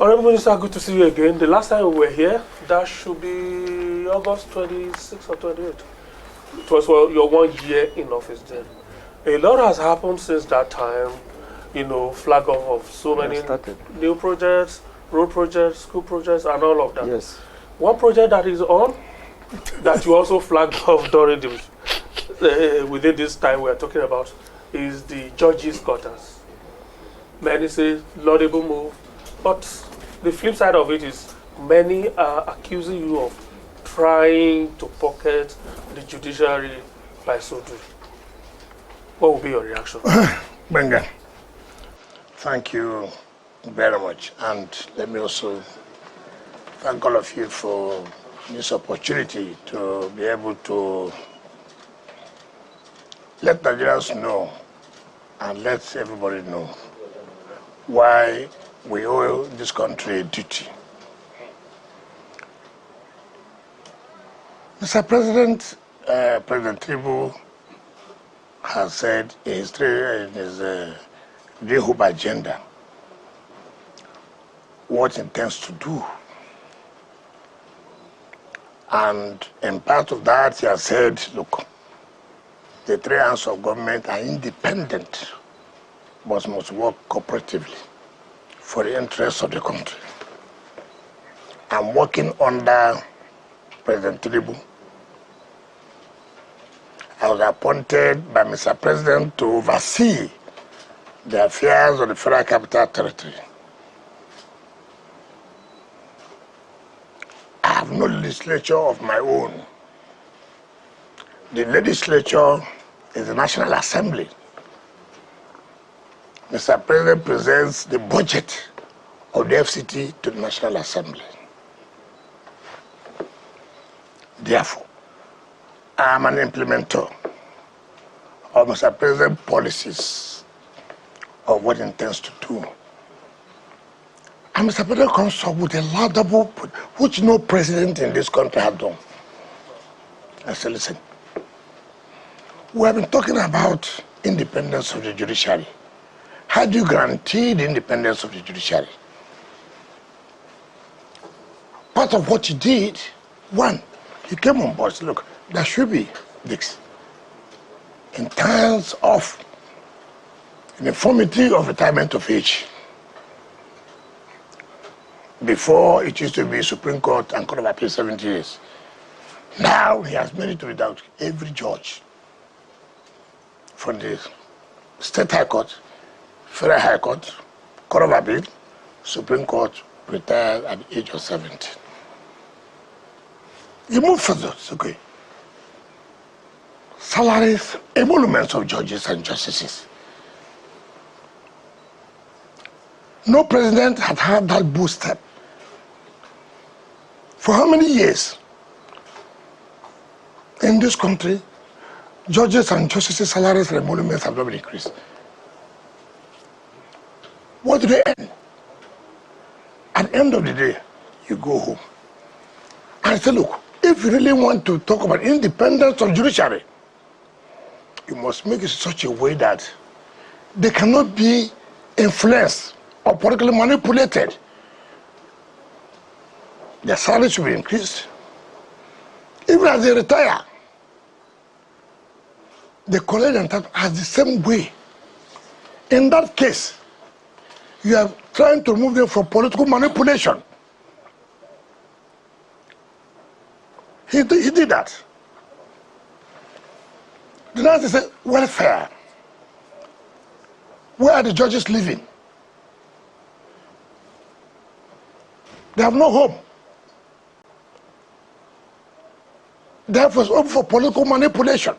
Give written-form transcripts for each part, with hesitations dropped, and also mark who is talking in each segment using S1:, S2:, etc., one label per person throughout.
S1: Honorable Minister, good to see you again. The last time we were here, that should be August 26 or 28. It was your 1 year in office then. A lot has happened since that time. You know, flag off of so many new projects, road projects, school projects, and all of that.
S2: Yes.
S1: One project that is on, that you also flagged off during the, within this time we are talking about, is the judges' quarters. Many say laudable move, but the flip side of it is many are accusing you of trying to pocket the judiciary by so doing. What will be your reaction?
S3: Benga, thank you very much, and let me also thank all of you for this opportunity to be able to let Nigerians know and let everybody know why we owe this country a duty. Mr. President, President Tinubu has said in his Hope agenda what he intends to do. And in part of that, he has said, look, the three arms of government are independent, but must work cooperatively for the interests of the country. I'm working under President Tinubu. I was appointed by Mr. President to oversee the affairs of the Federal Capital Territory. I have no legislature of my own. The legislature is the National Assembly. Mr. President presents the budget of the FCT to the National Assembly. Therefore, I am an implementer of Mr. President's policies of what he intends to do. And Mr. President comes up with a laudable, which no president in this country has done. I said, listen, we have been talking about independence of the judiciary. How do you guarantee the independence of the judiciary? Part of what he did, one, he came on board and said, look, there should be this. In terms of uniformity of retirement of age, before it used to be Supreme Court and Court of Appeal 70 years. Now he has made it without every judge from the State High Court, Federal High Court, Court of Appeal, Supreme Court retired at the age of 70. You move further, it's okay. Salaries, emoluments of judges and justices. No president had had that boost step. For how many years in this country, judges and justices' salaries and emoluments have not been increased? What do they earn? At the end of the day, you go home and say, look, if you really want to talk about independence of judiciary, you must make it such a way that they cannot be influenced or politically manipulated. Their salary should be increased. Even as they retire, they collect them as the same way. In that case, you are trying to remove them from political manipulation. He did that. The next is welfare. Where are the judges living? They have no home. Therefore, it's open for political manipulation.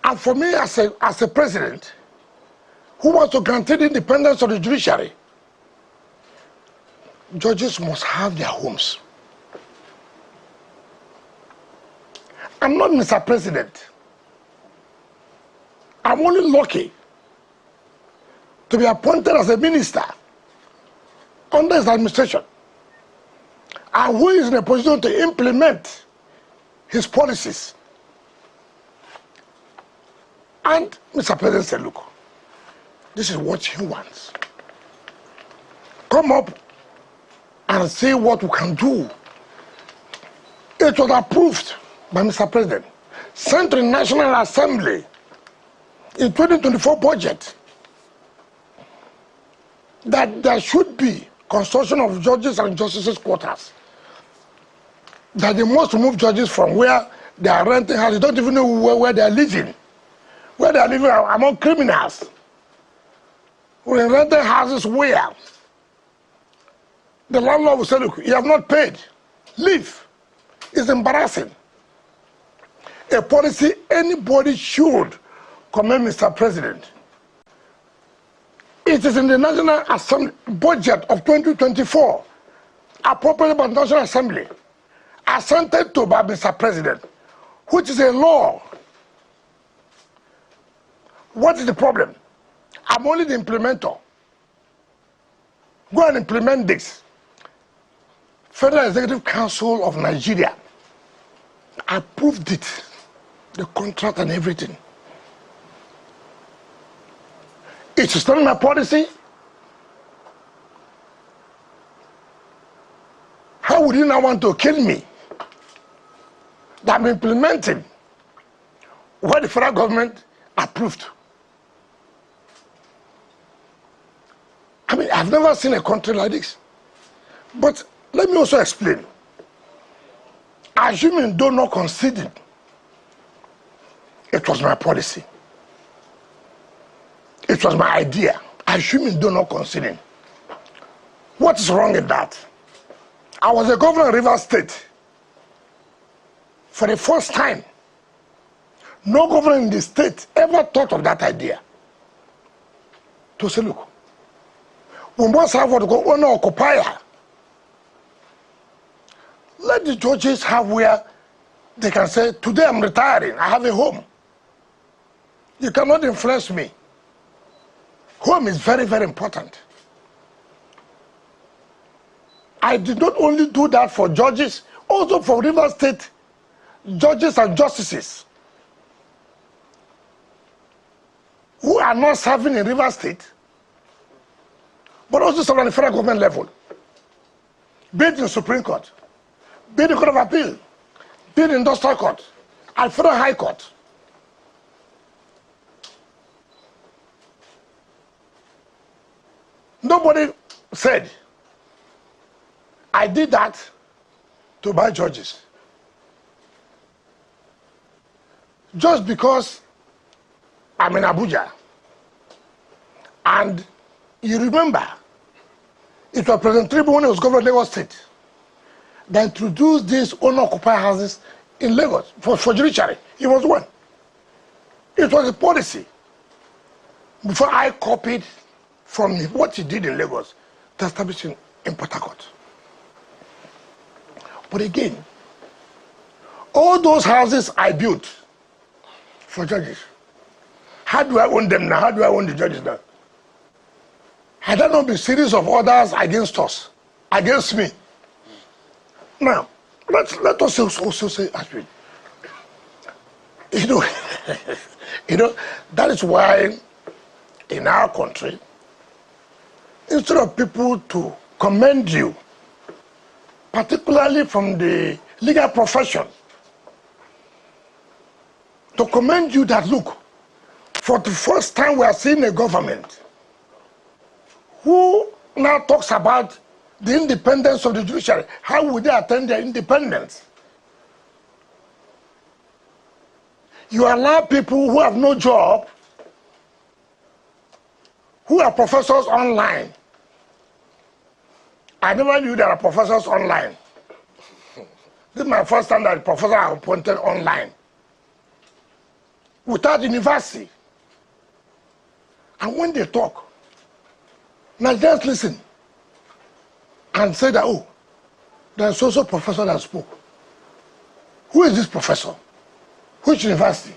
S3: And for me, as a president who wants to guarantee the independence of the judiciary, judges must have their homes. I'm not Mr. President. I'm only lucky to be appointed as a minister under his administration, and who is in a position to implement his policies. And Mr. President said, look, this is what he wants. come up and see what we can do. It was approved by Mr. President, sent to the National Assembly in 2024 budget that there should be construction of judges and justices' quarters. That they must remove judges from where they are renting houses. They don't even know where they are living. Where they are living among criminals. We're renting houses where the landlord will say, look, you have not paid. Leave. It's embarrassing. A policy anybody should commend Mr. President. It is in the National Assembly budget of 2024, appropriated by the National Assembly, assented to by Mr. President, which is a law. What is the problem? I'm only the implementer. Go and implement this. Federal Executive Council of Nigeria approved it, the contract and everything. It is not my policy. How would you now want to kill me? That I'm implementing what the federal government approved. I mean, I've never seen a country like this. But let me also explain. Assuming though not conceded, it was my policy. It was my idea. Assuming though not conceding. What is wrong in that? I was a governor of Rivers State. For the first time, no governor in the state ever thought of that idea. To say, look, we must have what we call owner occupier. Let the judges have where they can say, today I'm retiring, I have a home. You cannot influence me. Home is very, very important. I did not only do that for judges, also for Rivers State judges and justices who are not serving in Rivers State, but also serving at the federal government level, be it in the Supreme Court, be it in the Court of Appeal, be it in the Industrial Court, and Federal High Court. Nobody said, I did that to buy judges. Just because I'm in Abuja. And you remember, it was President Tinubu when he was governor of Lagos State that introduced these owner-occupied houses in Lagos for judiciary. He was one. It was a policy. Before I copied from what he did in Lagos to establish in Port Harcourt. But again, all those houses I built for judges, how do I own them now? How do I own the judges now? Had there not been a series of orders against us, against me? Now, let us also say, Ashwin, that is why in our country, instead of people to commend you, particularly from the legal profession, to commend you that, look, for the first time we are seeing a government who now talks about the independence of the judiciary. How would they attain their independence? You allow people who have no job, who are professors online. I never knew there are professors online. This is my first time that a professor are appointed online. Without university. And when they talk, now just listen and say that, oh, there's also a professor that spoke. Who is this professor? Which university?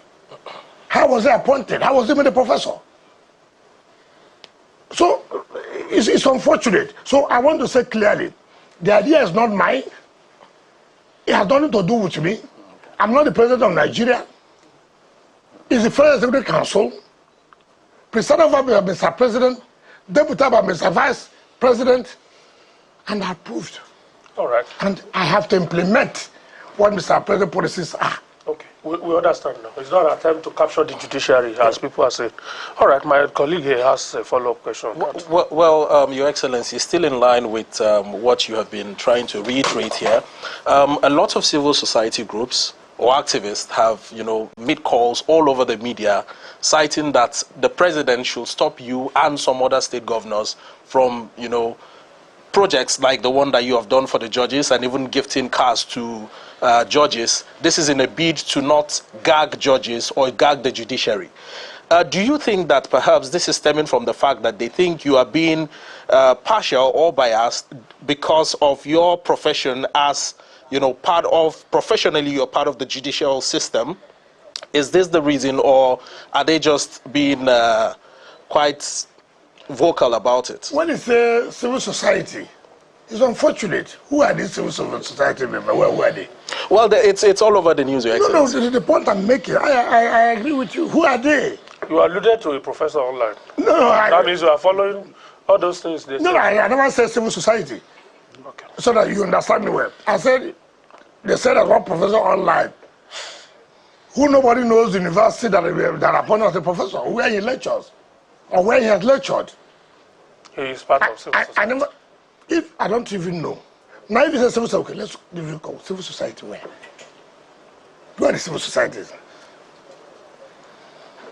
S3: How was he appointed? How was he made a professor? So it's unfortunate. So I want to say clearly, the idea is not mine. It has nothing to do with me. I'm not the president of Nigeria. It's the Federal Executive Council, presided over by Mr. President, deputed by Mr. Vice President, and approved.
S1: All right.
S3: And I have to implement what Mr. President policies are.
S1: Okay, we understand now. It's not an attempt to capture the judiciary, as people are saying. All right, my colleague here has a follow-up question.
S2: Well, Your Excellency, still in line with what you have been trying to reiterate here, a lot of civil society groups or activists have, made calls all over the media citing that the president should stop you and some other state governors from, projects like the one that you have done for the judges and even gifting cars to judges. This is in a bid to not gag judges or gag the judiciary. Do you think that perhaps this is stemming from the fact that they think you are being partial or biased because of your profession as, professionally you're part of the judicial system? Is this the reason, or are they just being quite vocal about it?
S3: When it's civil society, it's unfortunate. Who are these civil society members? Who are they?
S2: Well, it's all over the news, Your Excellency.
S3: No, the point I'm making, I agree with you. Who are they?
S1: You alluded to a professor online.
S3: No,
S1: that means you are following all those things they say.
S3: I never said civil society.
S1: Okay.
S3: So that you understand me well. I said, they said that one professor online, who nobody knows the university that appointed as a professor, where he lectures, or where he has lectured.
S1: He is part of civil society.
S3: If I don't even know. Now if you say civil society, okay, let's give you a call. Civil society where? Where are the civil societies?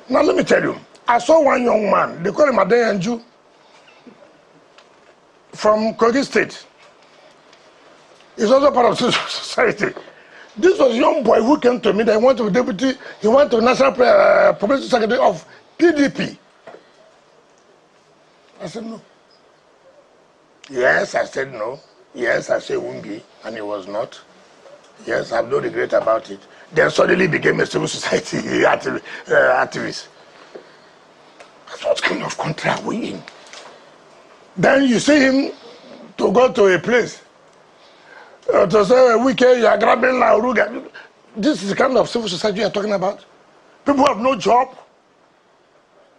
S3: Now let me tell you, I saw one young man, they call him Adeyanju, from Kogi State. He's also part of civil society. This was a young boy who came to me, that he went to be deputy, he went to National Publicity Secretary of PDP. I said no. Yes, I said no. Yes, I said Wungi, and he was not. Yes, I have no regret about it. Then suddenly became a civil society activist. What kind of country are we in? Then you see him to go to a place to say, Wike, you are grabbing La Uruga. This is the kind of civil society you are talking about. People have no job.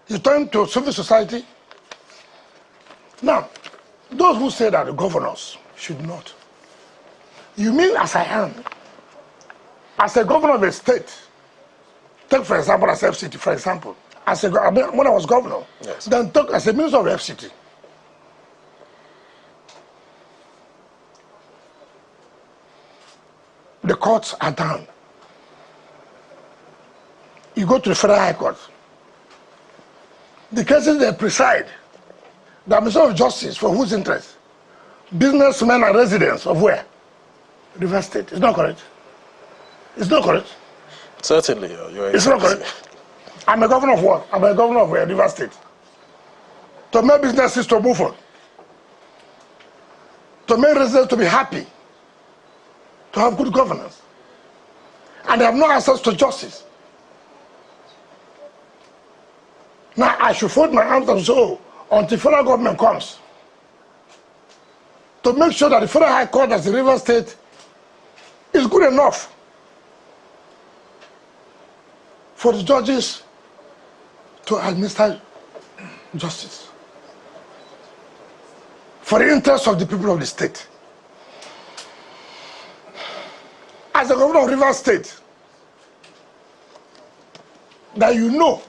S3: You turn to civil society. Now, those who say that the governors should not. You mean as I am, as a governor of a state, take for example as FCT, for example, when I was governor,
S2: yes.
S3: Then talk as a minister of FCT. The courts are down. You go to the Federal High Court. The cases they preside, the Minister of Justice, for whose interest? Businessmen and residents of where? River State. It's not correct. It's not correct.
S2: Certainly,
S3: it's not correct. I'm a governor of what? I'm a governor of River State. To make businesses to move on. To make residents to be happy. To have good governance. And they have no access to justice. Now I should fold my arms and say, oh, until federal government comes to make sure that the Federal High Court as the River State is good enough for the judges to administer justice for the interest of the people of the state. As the governor of River State, that you know,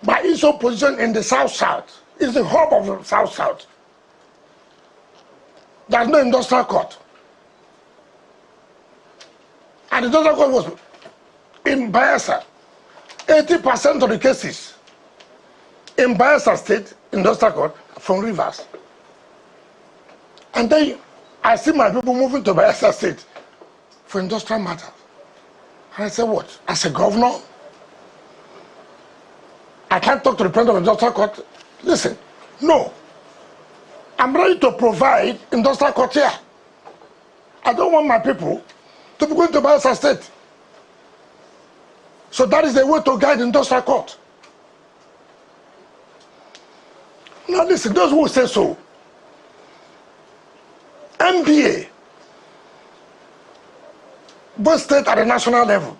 S3: by its own position in the South-South, is the hub of the South-South. There's no industrial court. And the industrial court was in Bayelsa. 80% of the cases in Bayelsa State industrial court from Rivers. And then I see my people moving to Bayelsa State for industrial matters. And I said, what? As a governor, I can't talk to the president of the industrial court. Listen, no. I'm ready to provide industrial court here. I don't want my people to be going to Bayelsa State. So that is the way to guide industrial court. Now listen, those who say so, MBA, both state at the national level,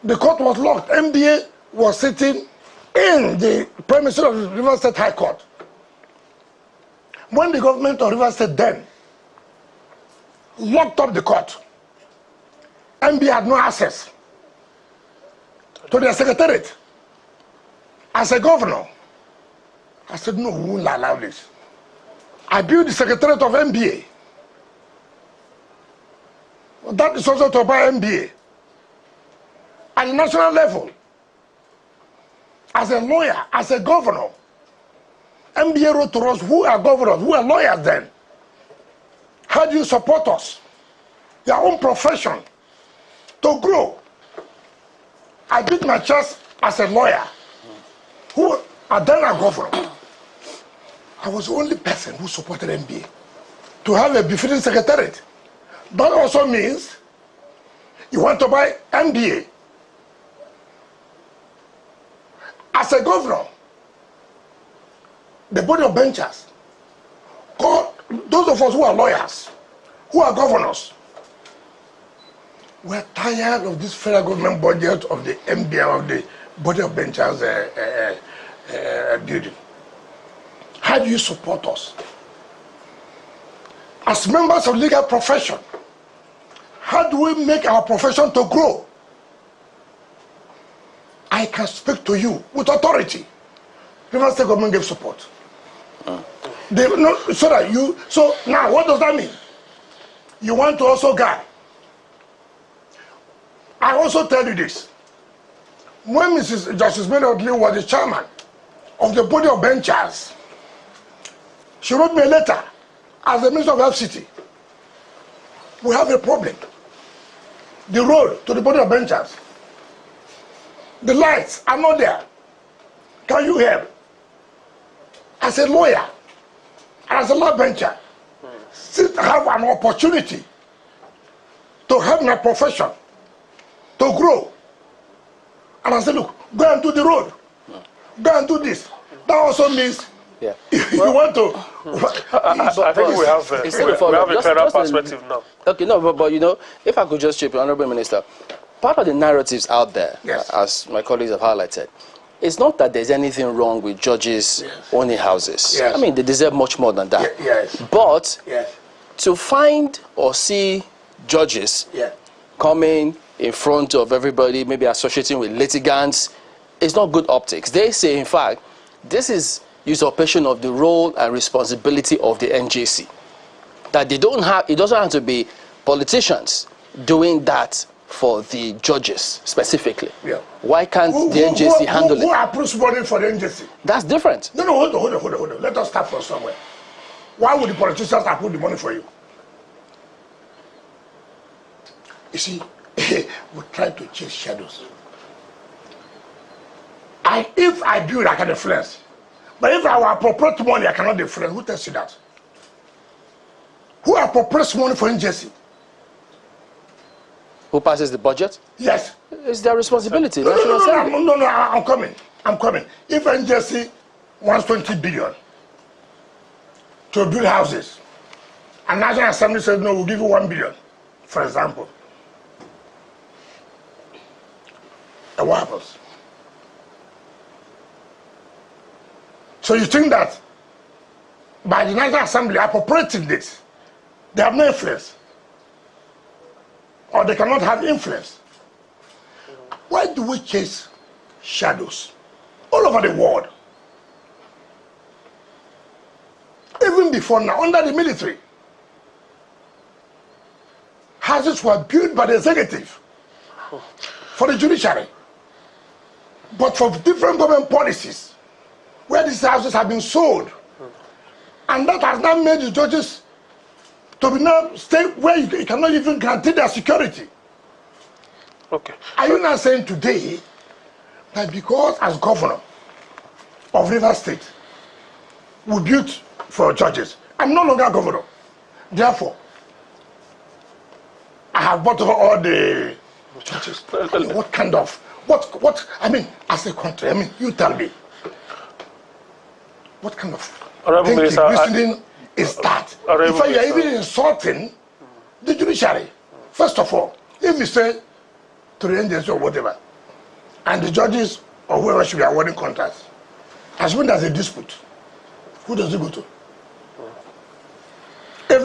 S3: the court was locked. MBA was sitting in the premises of the River State High Court. When the government of Rivers State then locked up the court, MB had no access to their secretariat. As a governor, I said, no, we won't allow this. I built the secretariat of MBA. That is also to buy MBA. At the national level, as a lawyer, as a governor, MBA wrote to us, who are governors, who are lawyers then? How do you support us? Your own profession to grow. I beat my chest as a lawyer, who are then a governor. I was the only person who supported MBA to have a befitting secretariat. That also means you want to buy MBA. As a governor, the body of benchers, those of us who are lawyers, who are governors, we're tired of this federal government budget of the MBA, of the body of benchers building. How do you support us? As members of the legal profession, how do we make our profession to grow? I can speak to you with authority. Rivers State government gave support. So now what does that mean? You want to also guide. I also tell you this. When Mrs. Justice Mary Odili was the chairman of the body of benchers, she wrote me a letter as the Minister of FCT. We have a problem. The road to the body of benchers, the lights are not there. Can you help? As a lawyer, and as a law bencher, still have an opportunity to help my profession to grow. And I said, look, go and do the road. Go and do this. That also means you want to.
S1: I think we have a federal perspective now.
S4: Okay, no, but you know, if I could just chip in, Honorable Minister, part of the narratives out there, as my colleagues have highlighted, it's not that there's anything wrong with judges owning houses. I mean, they deserve much more than that. But to find or see judges coming in front of everybody, maybe associating with litigants, it's not good optics. They say, in fact, this is usurpation of the role and responsibility of the NJC. That they don't have, it doesn't have to be politicians doing that for the judges specifically. Why can't the NJC handle it?
S3: Who approves money for the NJC?
S4: That's different.
S3: No, hold on. Let us start from somewhere. Why would the politicians approve the money for you? You see, we try to chase shadows. If I build, I can influence. But if I appropriate money, I cannot influence. Who tells you that? Who appropriates money for NJC?
S4: Who passes the budget?
S3: Yes.
S4: It's their responsibility.
S3: No, I'm coming. If NJC wants 20 billion to build houses, and National Assembly says, no, we'll give you 1 billion, for example, and what happens? So you think that by the National Assembly appropriating this, they have no influence? Or they cannot have influence? Why do we chase shadows all over the world? Even before now, under the military, houses were built by the executive for the judiciary. But for different government policies, where these houses have been sold, and that has now made the judges to be now stay where you cannot even guarantee their security.
S1: Okay.
S3: Are you now saying today that because as governor of Rivers State, we built for judges, I'm no longer governor. Therefore, I have bought over all the judges. I mean, what kind of, I mean, as a country, I mean, you tell me, what kind of reasoning is that? In fact, you're even insulting the judiciary. First of all, if you say to the NJC or whatever, and the judges or whoever should be awarding contracts, as soon as a dispute, who does it go to?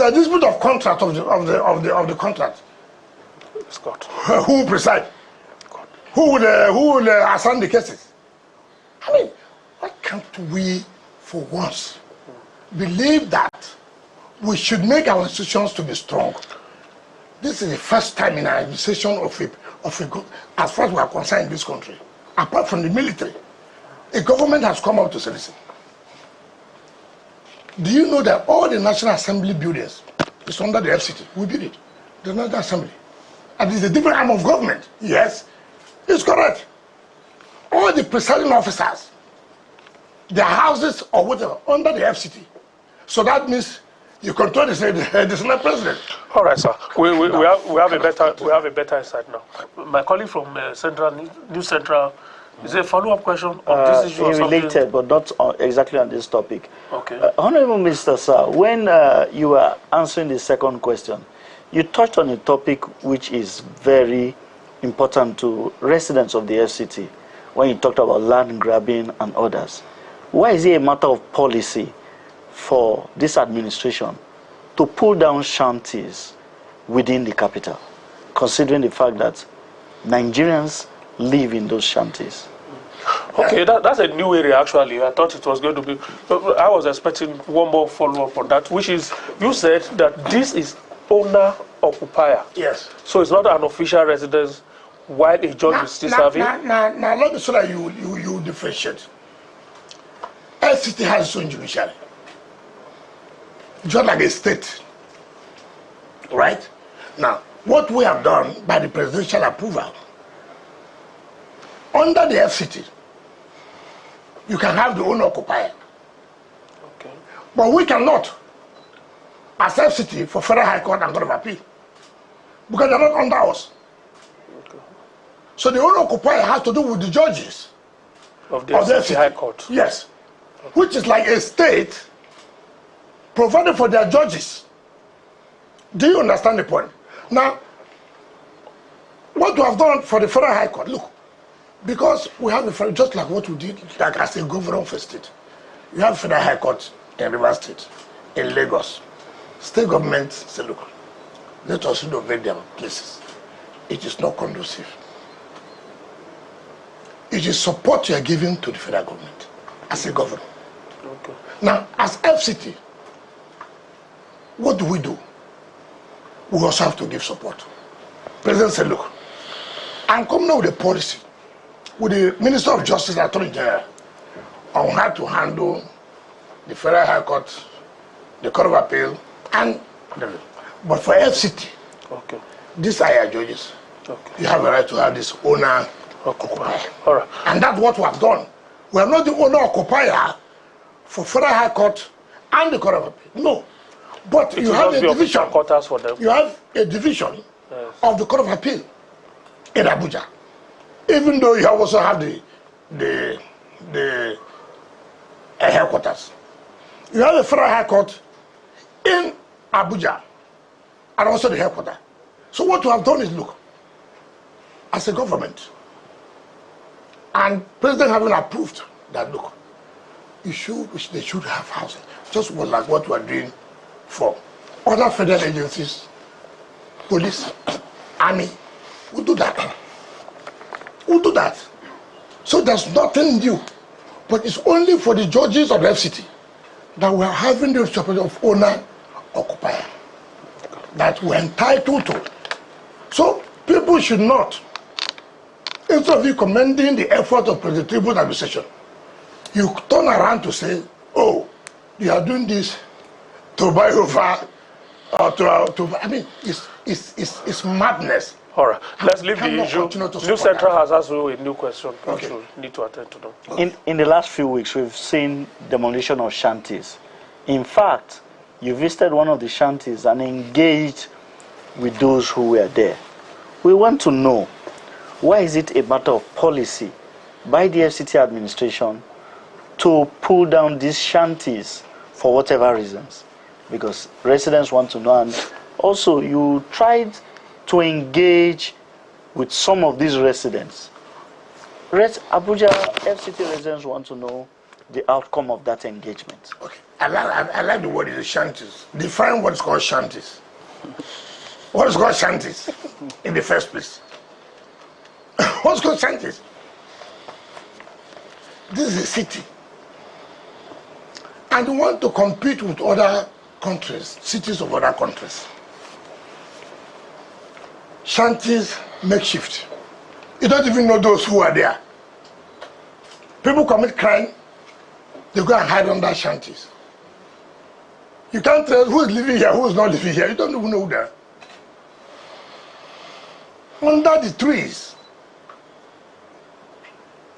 S3: a dispute of contract of the contract,
S1: Scott.
S3: who will preside? Who will assign the cases? I mean, why can't we, for once, believe that we should make our institutions to be strong? This is the first time in our administration of a as far as we are concerned in this country, apart from the military, a government has come out to say, listen, do you know that all the National Assembly buildings is under the FCT? We build it. The National Assembly. And it's a different arm of government. Yes, it's correct. All the presiding officers, their houses or whatever, under the FCT. So that means you control the Senate president.
S1: All right, sir. We have a better insight now. My colleague from New Central, is there a follow-up question on this issue?
S5: Related, but not exactly on this topic.
S1: Okay.
S5: Honorable Mr. Sir, when you were answering the second question, you touched on a topic which is very important to residents of the FCT when you talked about land grabbing and others. Why is it a matter of policy for this administration to pull down shanties within the capital, considering the fact that Nigerians live in those shanties?
S1: Okay, that's a new area actually. I thought it was going to be, I was expecting one more follow-up on that, which is, you said that this is owner-occupier.
S3: Yes.
S1: So it's not an official residence while a judge is still serving?
S3: Now, let me so that you differentiate. FCT has its own judiciary. Just like a state. Right? Now, what we have done by the presidential approval, under the FCT, you can have the owner-occupier.
S1: Okay.
S3: But we cannot, as FCT, for Federal High Court and Court of Appeal, because they're not under us.
S1: Okay.
S3: So the owner-occupier has to do with the judges
S1: of the FCT High Court.
S3: Yes. Okay. Which is like a state provided for their judges. Do you understand the point? Now, what we have done for the Federal High Court, look, because we have a just like what we did, like as a governor of a state, you have Federal High Court in Rivers State, in Lagos. State governments say, look, let us renovate their places. It is not conducive. It is support you are giving to the federal government as a governor.
S1: Okay.
S3: Now, as FCT, what do? We also have to give support. President said, look, I'm coming up with a policy with the Minister of Justice and Attorney General on how to handle the Federal High Court, the Court of Appeal, and but for FCT,
S1: okay,
S3: these are your judges. Okay. You have a right to have this owner occupier.
S1: All right.
S3: And that's what we have done. We are not the owner occupier for Federal High Court and the Court of Appeal. No. But you have a division.
S1: For them.
S3: You have a division of the Court of Appeal in Abuja. Even though you also have the headquarters. You have a Federal High Court in Abuja and also the headquarters. So what we have done is, look, as a government, and President having approved that, look, they should have housing. Just like what we are doing for other federal agencies, police, army. We'll do that. We'll do that. So there's nothing new. But it's only for the judges of the FCT that we are having the support of owner-occupier that we're entitled to. So people should not, instead of you commending the effort of the Tribune administration, you turn around to say, oh, you are doing this to buy over, I mean, it's madness.
S1: All right, let's leave the issue. New Central has asked you a new question. Okay. You need to attend to them.
S5: Okay. In the last few weeks, we've seen demolition of shanties. In fact, you visited one of the shanties and engaged with those who were there. We want to know, why is it a matter of policy by the FCT administration to pull down these shanties for whatever reasons? Because residents want to know, and also you tried to with some of these residents. Abuja FCT residents want to know the outcome of that engagement.
S3: Okay. I like the word is shanties. Define what is called shanties. What is called shanties in the first place? What's called shanties? This is a city. And you want to compete with other countries, cities of other countries. Shanties makeshift. You don't even know those who are there. People commit crime, they go and hide under shanties. You can't tell who is living here, who is not living here. You don't even know that. Under the trees,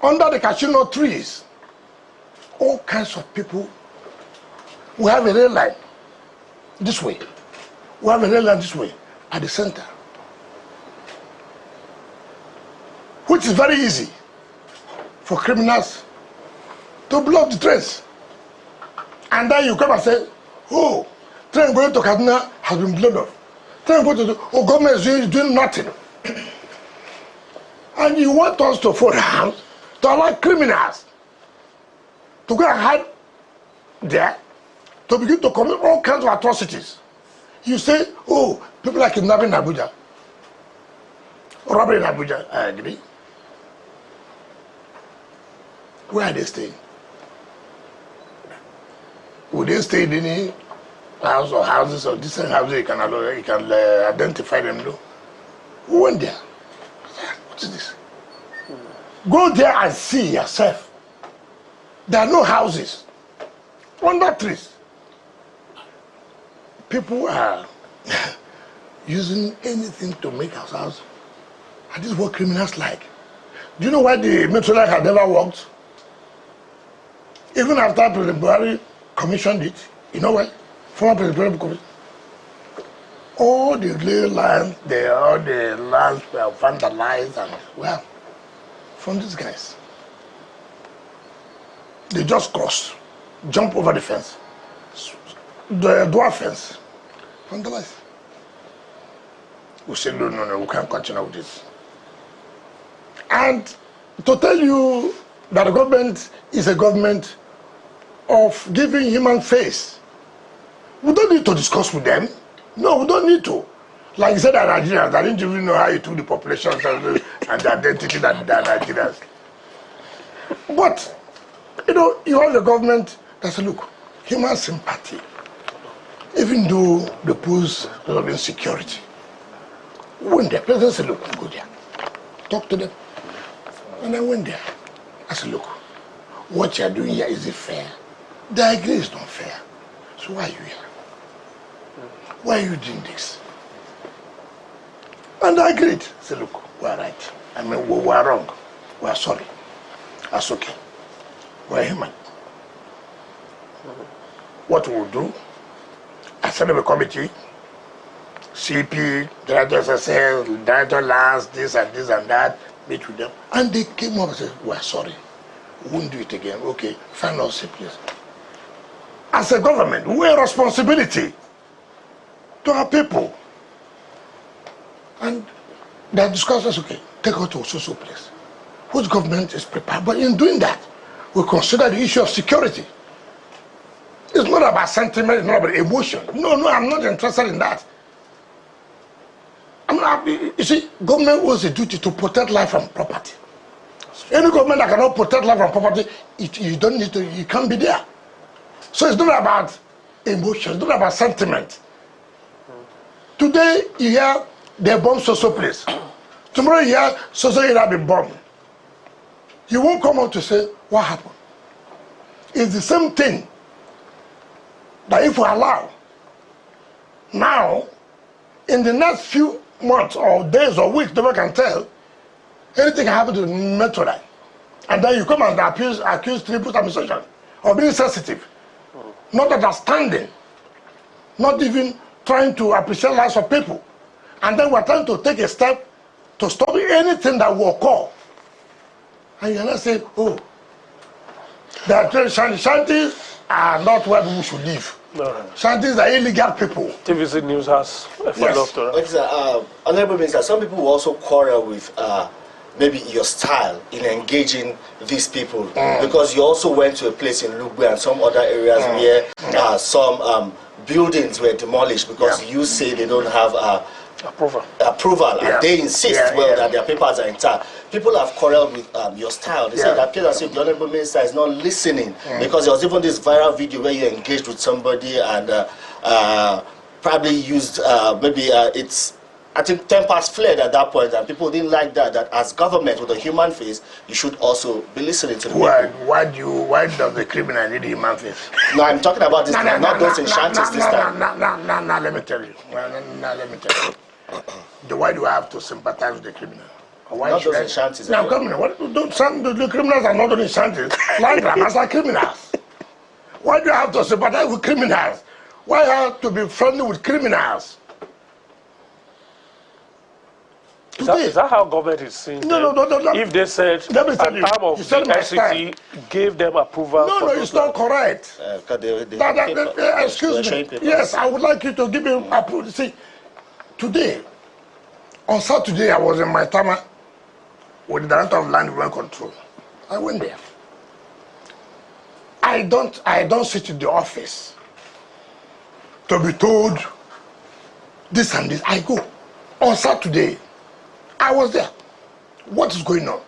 S3: under the cashew nut trees, all kinds of people. We have a rail line this way. We have a rail line this way at the center, which is very easy for criminals to blow up the trains. And then you come and say, oh, train going to Kaduna has been blown up. Train going to, oh, government is doing nothing. And you want us to fall down to allow criminals to go and hide there, to begin to commit all kinds of atrocities. You say, oh, people are kidnapping in Abuja, robbery in Abuja. I agree. Where are they staying? Would they stay in any house or houses or decent houses? You can identify them, no? Who went there? What is this? Go there and see yourself. There are no houses under trees. People are using anything to make our house. And this is what criminals like. Do you know why the Metro Line had never worked? Even after President Buhari commissioned it, you know why? Former President Buhari commissioned. All the rail lines, all the lands were vandalized and, well, from these guys. They just cross, jump over the fence, the dwarf fence, vandalized. We said, no, we can't continue with this. And to tell you that the government is a government of giving human face, we don't need to discuss with them. No, we don't need to. Like you said, that Nigerians, I didn't even know how you took the population and the identity that they are Nigerians. But, you know, you have the government that says, look, human sympathy, even though they pose a lot of insecurity. When the president said, look, go there, talk to them. And I went there. I said, look, what you're doing here, is it fair? They agree it's not fair. So why are you here? Why are you doing this? And I agreed. I said, look, we're right. I mean, we're wrong. We're sorry. That's okay. We're human. What we'll do, I set up a committee, CP, Director SSL, Director Lance, this and that, meet with them. And they came up and said, we're sorry. We won't do it again. Okay, find us a place. As a government, we have a responsibility to our people. And they discussed us, okay, take her to a social place. Which government is prepared? But in doing that, we consider the issue of security. It's not about sentiment, it's not about emotion. No, I'm not interested in that. You see, government owes a duty to protect life and property. Any government that cannot protect life and property, you don't need to, you can't be there. So it's not about emotion, it's not about sentiment. Today, you hear they bomb so place. Tomorrow, you hear so have been bombed. You won't come out to say, what happened? It's the same thing that if we allow, now, in the next few months or days or weeks, nobody can tell, anything can happen to the Metro Line. And then you come and accuse Tribute Administration of being sensitive, not understanding, not even trying to appreciate lives of people. And then we're trying to take a step to stop anything that will occur. And you're not saying, oh, the shanties are not where people should live. No. Shanties are illegal people.
S1: TVC News has a follow-up to that.
S6: Honorable Minister, some people will also quarrel with maybe your style in engaging these people, because you also went to a place in Lugbe and some other areas where some buildings were demolished because you say they don't have approval and they insist that their papers are intact. People have quarreled with your style. They say that appears as if the Honorable Minister is not listening, because there was even this viral video where you engaged with somebody and probably used I think tempers flared at that point, and people didn't like that as government with a human face, you should also be listening to the people.
S3: Why does the criminal need a human face?
S6: No, I'm talking about this time, not those in shanties this time.
S3: No, let me tell you. Let me tell you. Why do I have to sympathize with the criminal? Why
S6: not those in shanties.
S3: Now, the criminals are not only shanties. Landgrabbers are criminals. Why do I have to sympathize with criminals? Why do I have to be friendly with criminals?
S1: Is that how government is seen?
S3: No.
S1: If they said an arm of the ICT gave them approval.
S3: No, it's not correct. Excuse me. Yes, I would like you to give me approval. See, today, on Saturday, I was in my Tama with the Director of Land Rent Control. I went there. I don't sit in the office to be told this and this. I go. On Saturday, I was there. What is going on?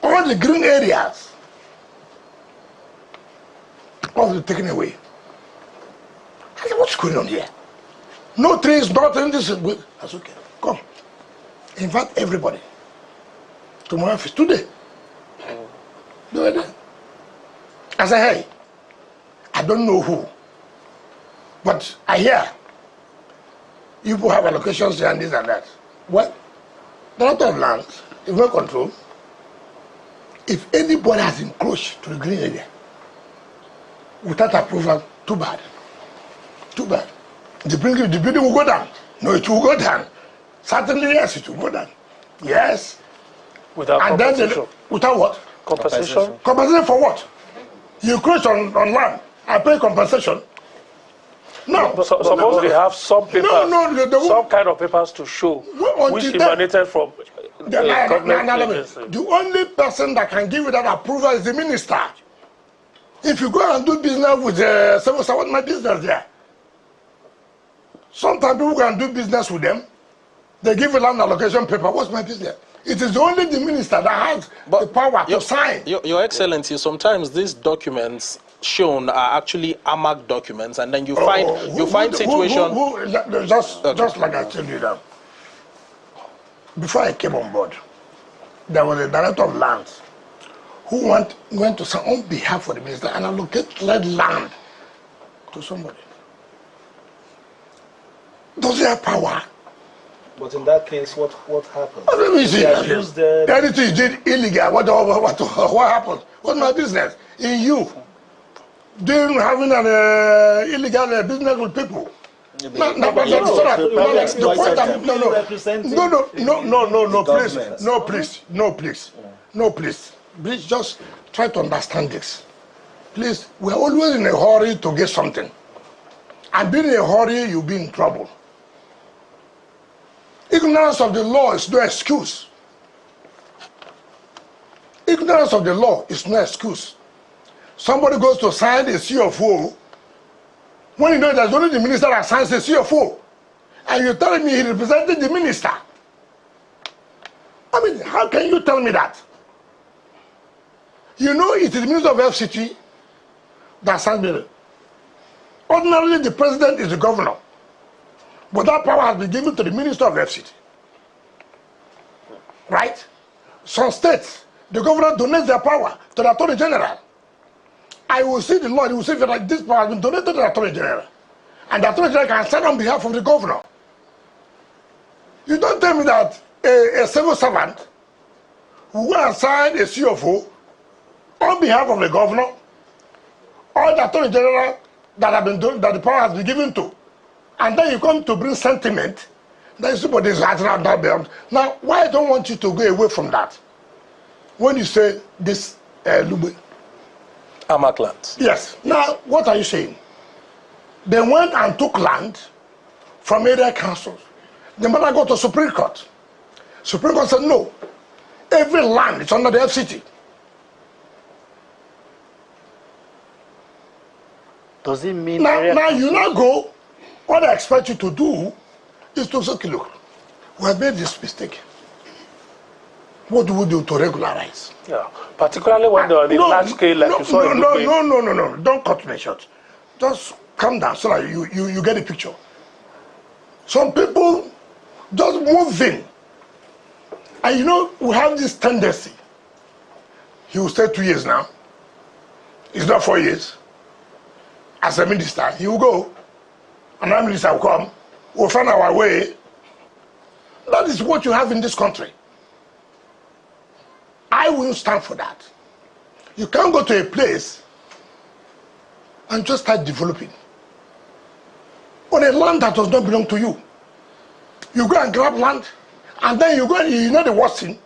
S3: All the green areas, all the taken away. I said, what's going on here? No trees, nothing. This is good. That's okay. Come. Invite everybody to my office today. Do it. I said, hey, I don't know who, but I hear you people have allocations here and this and that. Well, the lot of land is not controlled. If anybody has encroached to the green area without approval, too bad. Too bad. The building will go down. No, it will go down. Certainly, yes, it will go down. Yes.
S1: Without compensation.
S3: Without what?
S1: Compensation.
S3: Compensation for what? You encroach on land. I pay compensation. No.
S1: Suppose they have some papers, some kind of papers to show which emanated from government agency.
S3: The only person that can give you that approval is the minister. If you go and do business with someone, what's my business there? Sometimes people can do business with them. They give you land allocation paper. What's my business? It is only the minister that has the power to sign.
S2: Your Excellency, sometimes these documents shown are actually AMAC documents, and then you find situation.
S3: Just like I told you that. Before I came on board, there was a director of lands who went to sign on behalf of the minister and allocate land to somebody. Does he have power?
S5: But in that case, what happened?
S3: Let me see. Anything you did illegal, what happened? What's my business? In you having an illegal business with people. No, please. Please just try to understand this. Please, we're always in a hurry to get something. And being in a hurry, you'll be in trouble. Ignorance of the law is no excuse. Ignorance of the law is no excuse. Somebody goes to sign a CFO when you know there's only the minister that signs the CFO, and you're telling me he represented the minister. I mean, how can you tell me that? You know it is the minister of FCT that signs the. Ordinarily, the president is the governor, but that power has been given to the minister of FCT. Right? Some states, the governor donates their power to the attorney general. I will see the law, he will say that this power has been donated to the attorney general. And the attorney general can stand on behalf of the governor. You don't tell me that a civil servant will go and sign a CFO on behalf of the governor or the attorney general that the power has been given to. And then you come to bring sentiment that somebody is right now. Now, why I don't want you to go away from that? When you say this, Lube.
S2: AMAC lands.
S3: Yes. Now, what are you saying? They went and took land from area councils. The matter got to Supreme Court. Supreme Court said, no. Every land is under the FCT.
S5: Does it mean
S3: Now you now go, what I expect you to do is to say, okay, look, we have made this mistake. What do we do to regularize?
S1: Yeah, particularly when they're on a large scale like you saw in Dubai.
S3: No, don't cut me short. Just calm down so that you get the picture. Some people just move in. And you know, we have this tendency. He will stay 2 years now. It's not 4 years. As a minister, he will go. Another minister will come. We'll find our way. That is what you have in this country. I will stand for that. You can't go to a place and just start developing on a land that does not belong to you. You go and grab land, and then you go and, you know the worst thing,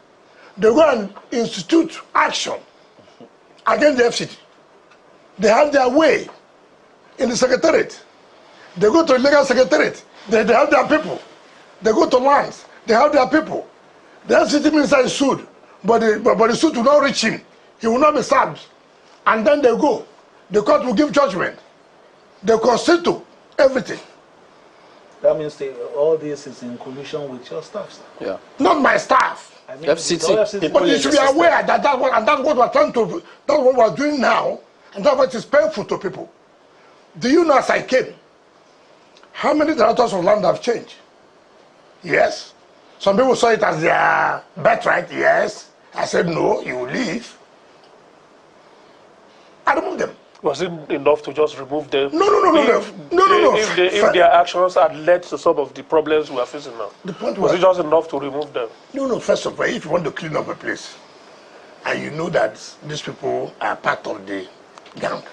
S3: they go and institute action against the FCT. They have their way in the secretariat. They go to the legal secretariat, they have their people. They go to lands, they have their people. The FCT minister is sued, but the suit will not reach him. He will not be served. And then they go. The court will give judgment. They constitute everything.
S7: That means all this is in collusion with your staff.
S4: Yeah.
S3: Not my staff.
S7: I mean,
S4: FCT.
S3: But you should be aware that that's what we're trying to, that's what we're doing now, and that's what is painful to people. Do you know, as I came, how many directors of land have changed? Yes. Some people saw it as their birthright. Yes. I said, no, you will leave. I removed them.
S1: Was it enough to just remove them?
S3: No.
S1: If their actions had led to some of the problems we are facing now,
S3: the point
S1: was it just enough to remove them?
S3: No. First of all, if you want to clean up a place, and you know that these people are part of the gang,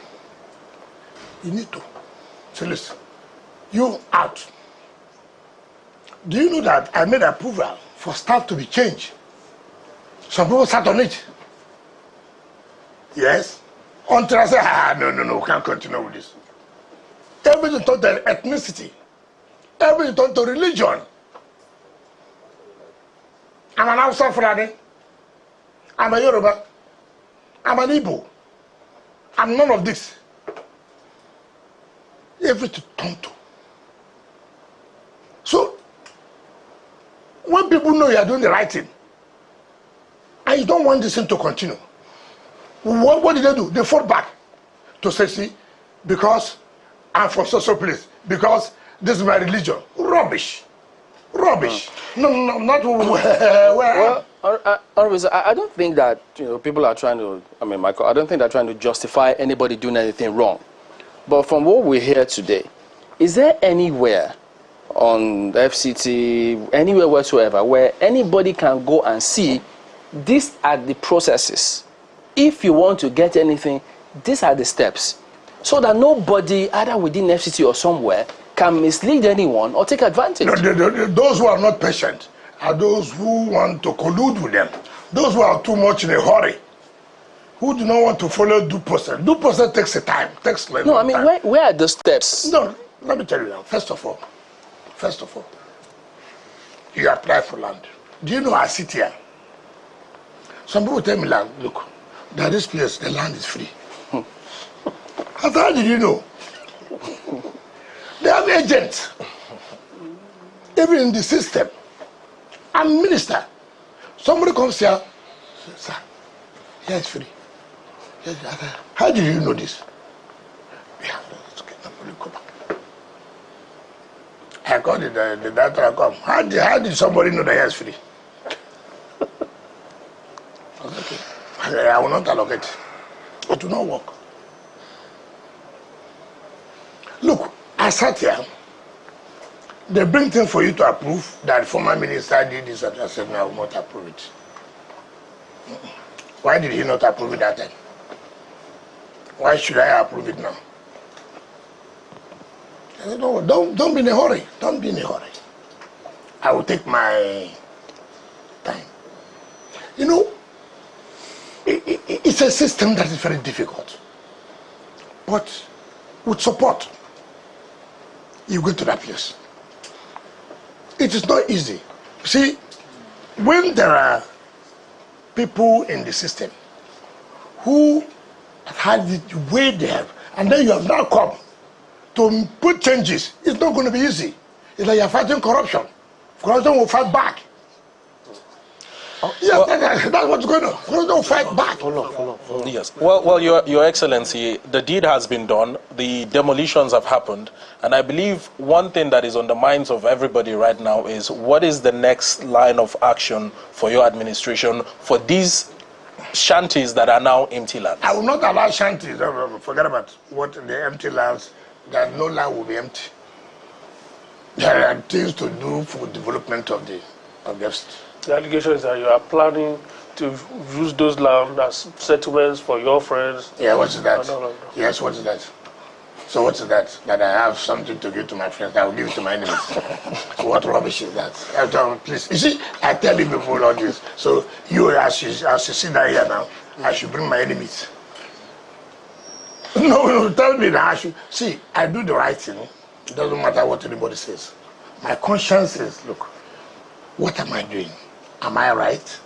S3: you need to. So listen, you out. Do you know that I made approval for staff to be changed? Some people sat on it. Yes. Until I said, no, we can't continue with this. Everything turned to ethnicity. Everything turned to religion. I'm an Hausa Fulani. I'm a Yoruba. I'm an Igbo. I'm none of this. Everything turned to. So, when people know you are doing the right thing, and you don't want this thing to continue, what did they do? They fought back to say, see, because I'm from social place, because this is my religion. Rubbish. No, not where.
S4: Well, I don't think that people are trying to. I mean, Michael, I don't think they're trying to justify anybody doing anything wrong. But from what we hear today, is there anywhere on the FCT, anywhere whatsoever, where anybody can go and see these are the processes? If you want to get anything, these are the steps, so that nobody, either within FCT or somewhere, can mislead anyone or take advantage.
S3: No, those who are not patient are those who want to collude with them. Those who are too much in a hurry, who do not want to follow due process. Due process takes a time, takes time.
S4: No, I mean, where are the steps?
S3: No, let me tell you now. First of all, you apply for land. Do you know I sit here? Some people tell me, land, look, that this place, the land is free. I said, how did you know? They have agents, even in the system. I'm minister. Somebody comes here, sir, here it's free. How did you know this? Yeah, okay, go back. I called the doctor, I come. How did somebody know that here is free? Okay. I will not allocate. It will not work. Look, I sat here. They bring things for you to approve that former minister did this, and I said, no, I will not approve it. Why did he not approve it that time? Why should I approve it now? I said, no, don't be in a hurry. Don't be in a hurry. I will take my time. You know, it's a system that is very difficult. But with support, you go to that place. It is not easy. See, when there are people in the system who had it way there, and then you have now come to put changes. It's not going to be easy. It's like you're fighting corruption. Corruption will fight back. Yes, that's what's going on. Corruption will fight back.
S2: Follow. Yes. Well, Your Excellency, the deed has been done. The demolitions have happened. And I believe one thing that is on the minds of everybody right now is what is the next line of action for your administration for these shanties that are now empty lands?
S3: I will not allow shanties. Forget about what the empty lands. That no land will be empty. There are things to do for development of the state.
S1: The allegation is that you are planning to use those land as settlements for your friends.
S3: Yeah, what's that?
S1: No.
S3: Yes, what's that? So what's that? That I have something to give to my friends, I will give it to my enemies. So what rubbish is that? Please, you see, I tell you before all this. So you, as you sit down here now, I should bring my enemies. No, tell me that I should. See, I do the right thing. It doesn't matter what anybody says. My conscience says, look, what am I doing? Am I right?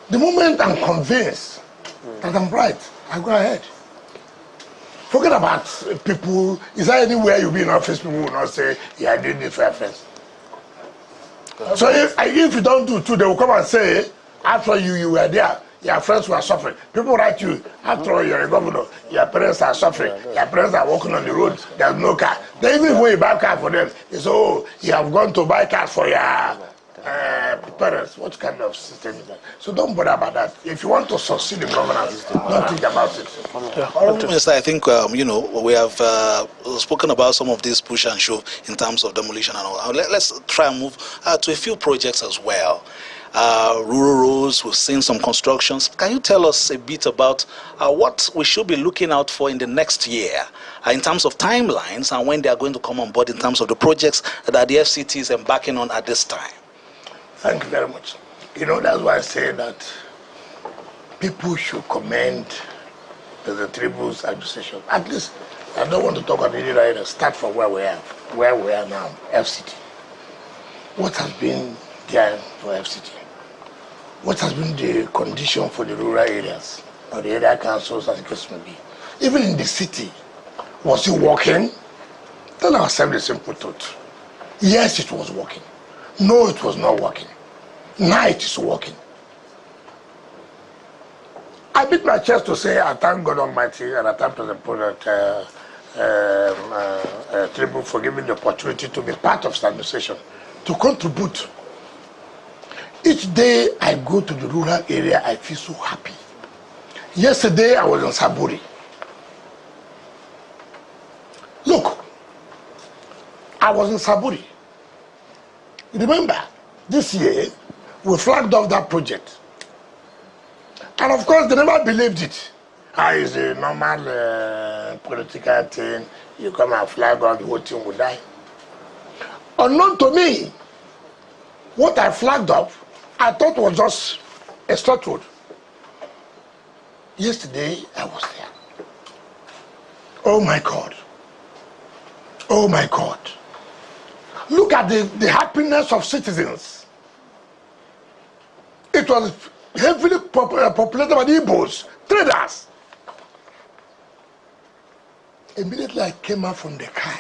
S3: The moment I'm convinced that I'm right, I go ahead. Forget about people. Is there anywhere you'll be in office, people will not say, yeah, I did this for your friends. So if you don't do too, they will come and say, after you were there, your friends were suffering. People write you, after all, you're a governor, your parents are suffering, your parents are walking on the road, there's no car. Then even when you buy a car for them, it's, oh, you have gone to buy cars for your parents. What kind of system is that? So don't bother about that. If you want to succeed in governance, don't think about it.
S8: Honourable Minister, I think, we have spoken about some of this push and shove in terms of demolition and all. Let's try and move to a few projects as well. Rural roads, we've seen some constructions. Can you tell us a bit about what we should be looking out for in the next year in terms of timelines and when they are going to come on board in terms of the projects that the FCT is embarking on at this time?
S3: Thank you very much. That's why I say that people should commend the Tribunal's administration. At least, I don't want to talk about it right now. Start from where we are now, FCT. What has been there for FCT? What has been the condition for the rural areas or the area councils, as the case may be? Even in the city, was it working? Tell ourselves the simple truth. Yes, it was working. No, it was not working. Now it is working. I beat my chest to say I thank God Almighty and I thank President Tribune for giving the opportunity to be part of this administration, to contribute. Each day I go to the rural area, I feel so happy. Yesterday I was in Saburi. Look, I was in Saburi. Remember, this year we flagged off that project. And of course they never believed it. It's a normal political thing. You come and flag off, the whole thing will die. Unknown to me, what I flagged up, I thought was just a straight road. Yesterday, I was there. Oh my God. Oh my God. Look at the happiness of citizens. It was heavily populated by the Igbos, traders. Immediately I came out from the car.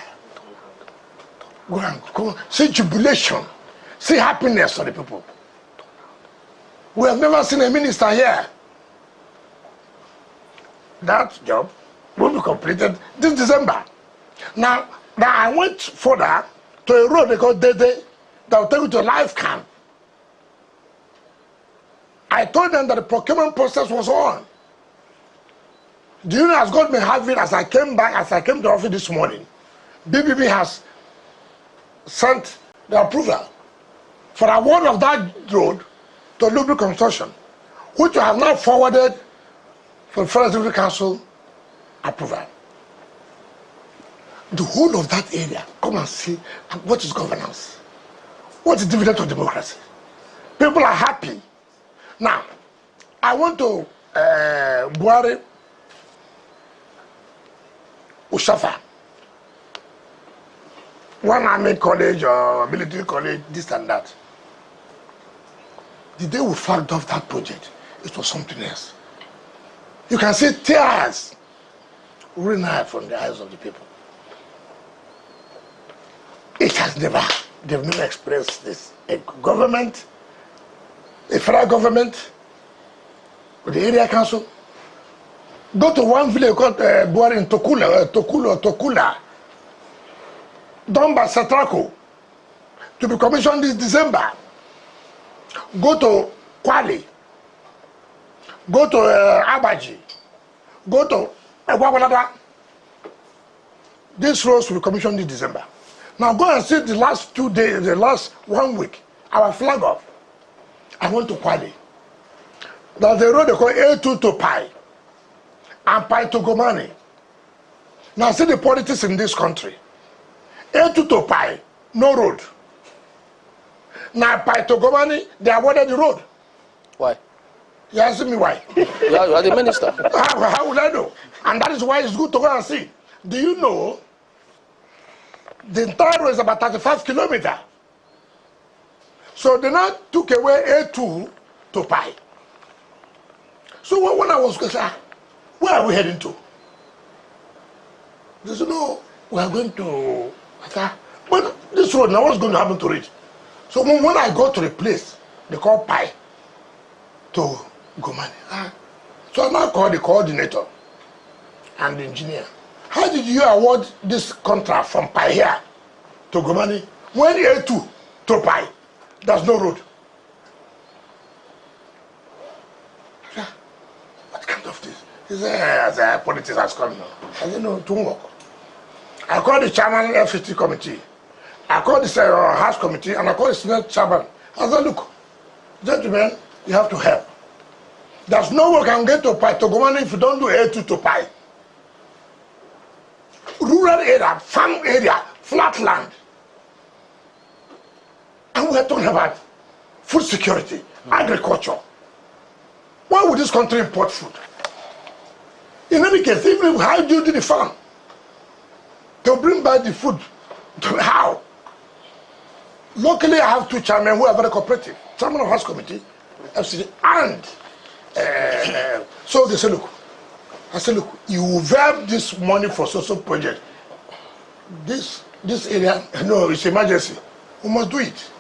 S3: Go, see jubilation, see happiness for the people. We have never seen a minister here. That job will be completed this December. Now I went further to a road they call Dede that will take you to life camp. I told them that the procurement process was on. Do you know, as God may have it, as I came to the office this morning, BBB has sent the approval for award of that road to Lubricant Construction, which I have now forwarded for the Federal Executive Council approval. The whole of that area, come and see what is governance. What is dividend of democracy? People are happy. Now, I went to Buhari, Ushafa, one army college or military college, this and that. The day we flagged off that project, it was something else. You can see tears rolling out from the eyes of the people. It has never, they've never experienced this. A government, a federal government, with the area council, go to one village called Buari in Tokula, done by Satrako, to be commissioned this December. Go to Kwale, go to Abaji, go to Egwagwalada. These roads will be commissioned this December. Now go and see the last 2 days, the last 1 week, our flag off. I went to Kwale. There's a road they call A2 to Pai, and Pai to Gomani. Now see the politics in this country. A2 to Pai, no road. Now Pai to Gomani, they awarded the road.
S4: Why?
S3: You asking me why?
S4: You are the minister.
S3: How would I know? And that is why it's good to go and see. Do you know the entire road is about 35 kilometers? So they now took away A2 to Pai. So when I was going to say, where are we heading to? They said, no, we are going to, but this road, now what's going to happen to it? So when I go to the place, they call Pai to Gomani. So I now call the coordinator and the engineer. How did you award this contract from Pai here to Gomani when A2 to Pai, there's no road? What kind of this? He said, politics has come now. I said, no, it won't work. I called the chairman of the FCT committee. I called the House committee, and I called the Senate chairman. I said, look, gentlemen, you have to help. There's no way I can get to Pai to Gomani if you don't do A2 to Pai. Rural area, farm area, flat land. And we're talking about food security, agriculture. Why would this country import food? In any case, even how do you do the farm? To bring back the food, how? Locally, I have two chairmen who are very cooperative. Chairman of House Committee, FCD, and so they say, look, I said, look, you verb this money for social project. This area, no, it's emergency. We must do it.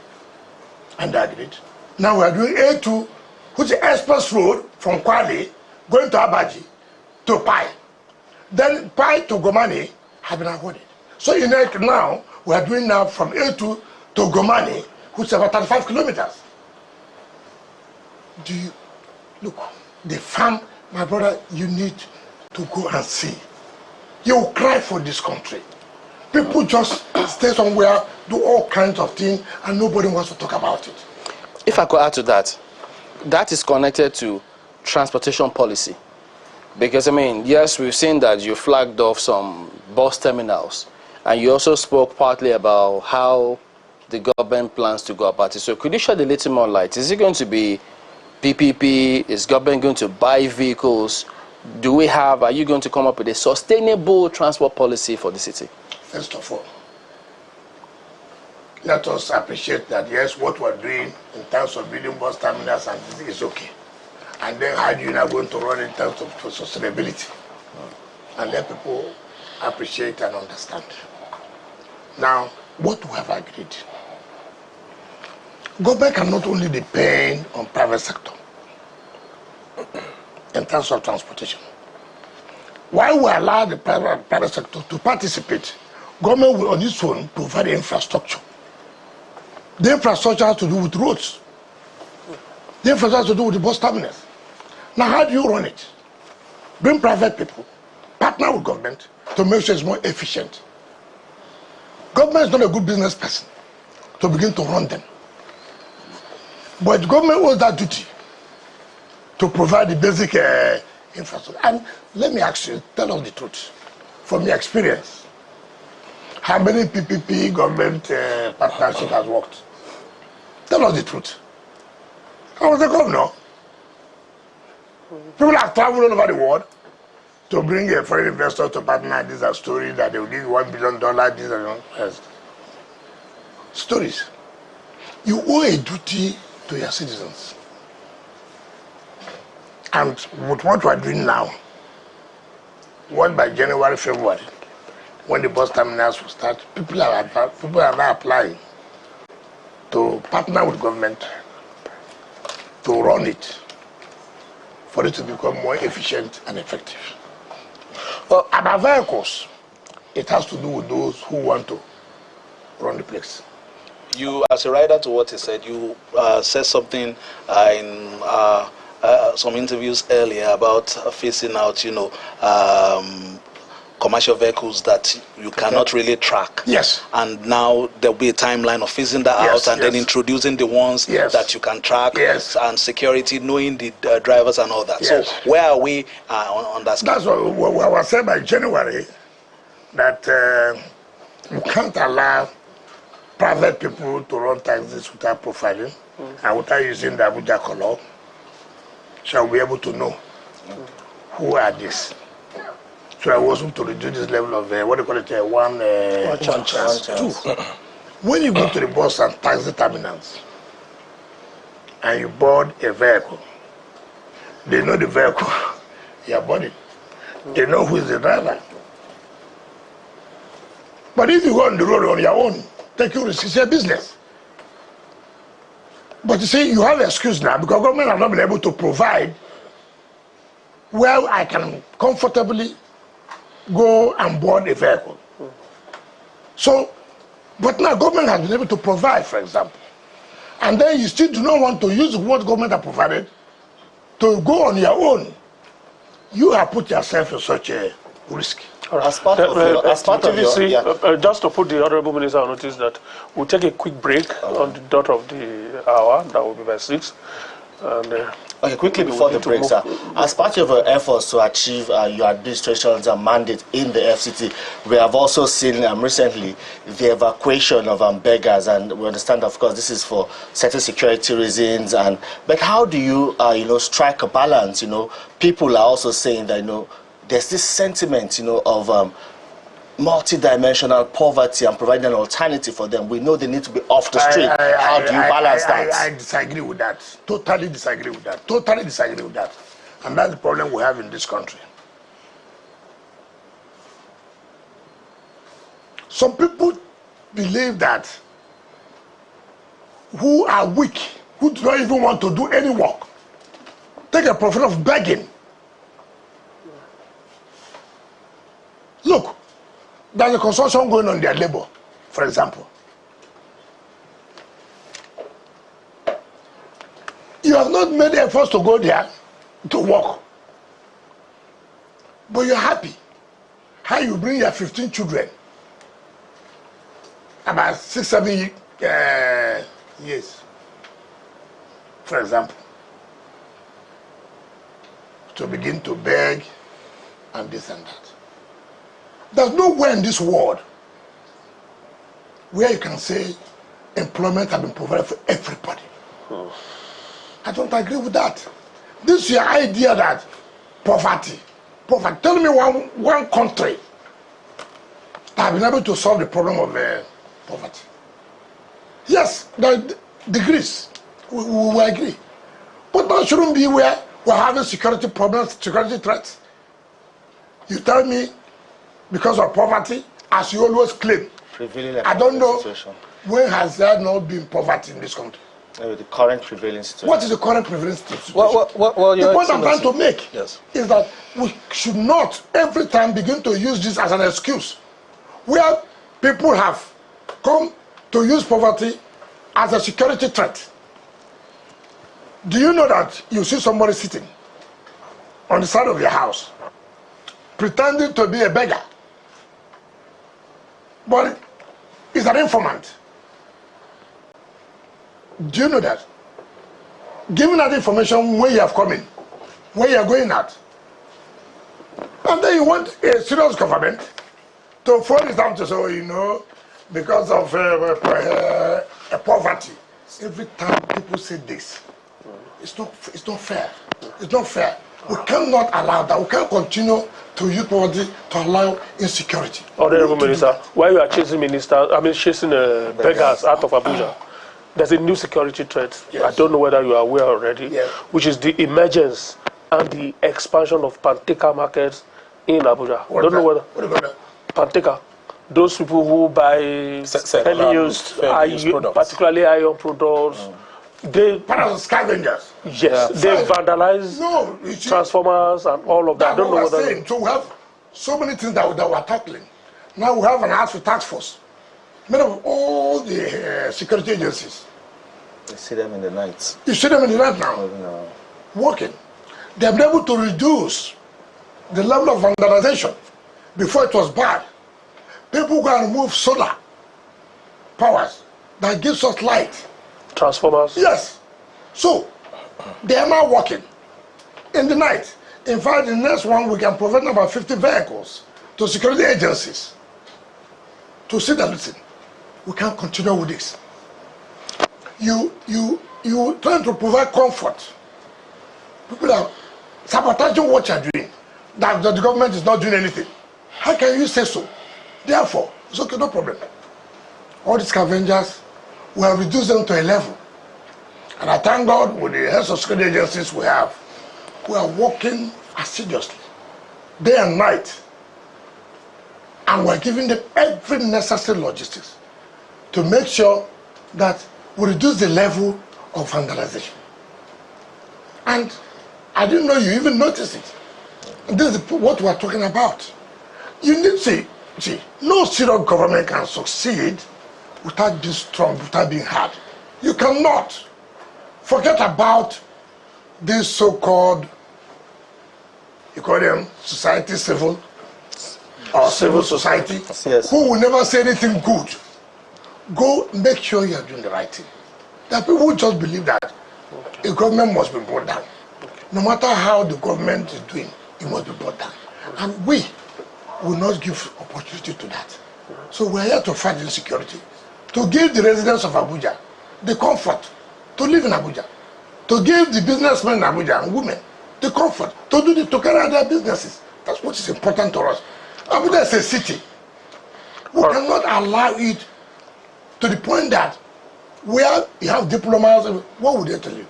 S3: And I agreed. Now we are doing A2, which is express road from Kwale, going to Abaji, to Pai. Then Pai to Gomani have been awarded. So in it now, we are doing now from A2 to Gomani, which is about 35 kilometers. Do you, look, the farm, my brother, you need to go and see. You will cry for this country. People just stay somewhere, do all kinds of things, and nobody wants to talk about it.
S4: If I could add to that, that is connected to transportation policy. Because, I mean, yes, we've seen that you flagged off some bus terminals, and you also spoke partly about how the government plans to go about it. So could you shed a little more light? Is it going to be PPP? Is government going to buy vehicles? Are you going to come up with a sustainable transport policy for the city?
S3: First of all, let us appreciate that, yes, what we're doing in terms of building bus terminals and this is okay. And then how you are going to run in terms of sustainability. And let people appreciate and understand. Now, what we have agreed, government cannot only depend on private sector in terms of transportation. While we allow the private sector to participate, government will on its own provide the infrastructure. The infrastructure has to do with roads. The infrastructure has to do with the bus terminals. Now, how do you run it? Bring private people, partner with government to make sure it's more efficient. Government is not a good business person to begin to run them. But government owes that duty to provide the basic infrastructure. And let me ask you, tell us the truth, from your experience. How many PPP government partnership has worked? Tell us the truth. How was the governor? People have traveled all over the world to bring a foreign investor to partner. These are stories that they will give $1 billion. These are stories. You owe a duty to your citizens. And with what we're doing now, what by January, February, when the bus terminals will start, people are now applying to partner with government to run it, for it to become more efficient and effective. About vehicles, it has to do with those who want to run the place.
S8: You, as a rider to what he said, you said something in some interviews earlier about phasing out, commercial vehicles that you cannot really track.
S3: Yes.
S8: And now there'll be a timeline of phasing that out and then introducing the ones that you can track and security, knowing the drivers and all that. So where are we on that?
S3: That's what I was saying by January, that you can't allow private people to run taxis without profiling and without using the Abuja color. Shall we be able to know who are these? So I was able to reduce this level of what do you call it? One chance. Two, when you go to the bus and taxi terminals and you board a vehicle, they know the vehicle you are boarding. They know who is the driver. But if you go on the road on your own, taking risks, it's your business. But you see, you have an excuse now because government has not been able to provide where I can comfortably go and board a vehicle. So, but now government has been able to provide, for example. And then you still do not want to use what government has provided to go on your own. You have put yourself in such a risk.
S1: As part of your, just to put the Honorable Minister on notice that we'll take a quick break on the dot of the hour, that will be by 6. And,
S6: okay, quickly before the break, sir. As part of your efforts to achieve your administration's mandate in the FCT, we have also seen recently the evacuation of beggars, and we understand, of course, this is for certain security reasons. But how do you, strike a balance? People are also saying that there's this sentiment, of multi-dimensional poverty and providing an alternative for them. We know they need to be off the street. How do you balance that?
S3: I disagree with that. Totally disagree with that. Totally disagree with that. And that's the problem we have in this country. Some people believe that who are weak, who do not even want to do any work, take a profession of begging. Look, there's a consortium going on their labor, for example. You have not made efforts to go there to work, but you're happy. How you bring your 15 children, about 6, 7 years, for example, to begin to beg and this and that. There's nowhere in this world where you can say employment has been provided for everybody. I don't agree with that. This is your idea that poverty. Tell me one country that has been able to solve the problem of poverty. Yes, there are degrees. We agree. But that shouldn't be where we're having security problems, security threats. You tell me, because of poverty, as you always claim. I don't know when has there not been poverty in this country.
S6: The current prevailing situation.
S3: What is the current prevailing situation?
S4: Well,
S3: the point I'm trying to make
S2: is
S3: that we should not every time begin to use this as an excuse, where people have come to use poverty as a security threat. Do you know that you see somebody sitting on the side of your house, pretending to be a beggar, but is an informant? Do you know that? Giving that information where you have come in, where you are going at, and then you want a serious government to throw this down to say, because of poverty. Every time people say this, it's not fair. It's not fair. We cannot allow that. We can't continue to use poverty to allow insecurity.
S1: Honorable Minister, while you are chasing beggars out of Abuja, there's a new security threat. Yes. I don't know whether you are aware already, which is the emergence and the expansion of Panteka markets in Abuja. I don't know whether Panteka, those people who buy fairly used products, particularly iron products, they
S3: scavengers.
S1: Yes, they vandalize transformers and all of that. I don't know whether.
S3: Saying. So we have so many things that we're tackling. Now we have an task force made of all the security agencies.
S7: You see them in the night.
S3: You see them in the night now, working. They've been able to reduce the level of vandalization. Before it was bad. People go and remove solar powers that gives us light.
S1: Transformers?
S3: Yes. So, they are now working in the night. In fact, the next one, we can provide about 50 vehicles to security agencies to see that, listen, we can't continue with this. You trying to provide comfort. People are sabotaging what you're doing. That the government is not doing anything. How can you say so? Therefore, it's okay, no problem. All these scavengers, we have reduced them to a level. And I thank God with the heads of security agencies we are working assiduously, day and night. And we're giving them every necessary logistics to make sure that we reduce the level of vandalization. And I didn't know you even noticed it. This is what we're talking about. You need to see, no serious government can succeed without being strong, without being hard. You cannot. Forget about these so-called, you call them society civil, or civil society, who will never say anything good. Go make sure you are doing the right thing. There are people who just believe that a government must be brought down. No matter how the government is doing, it must be brought down. And we will not give opportunity to that. So we are here to fight insecurity, to give the residents of Abuja the comfort to live in Abuja, to give the businessmen in Abuja and women the comfort to carry out their businesses. That's what is important to us. Abuja is a city. We cannot allow it to the point that where you have diplomats, what would they tell you?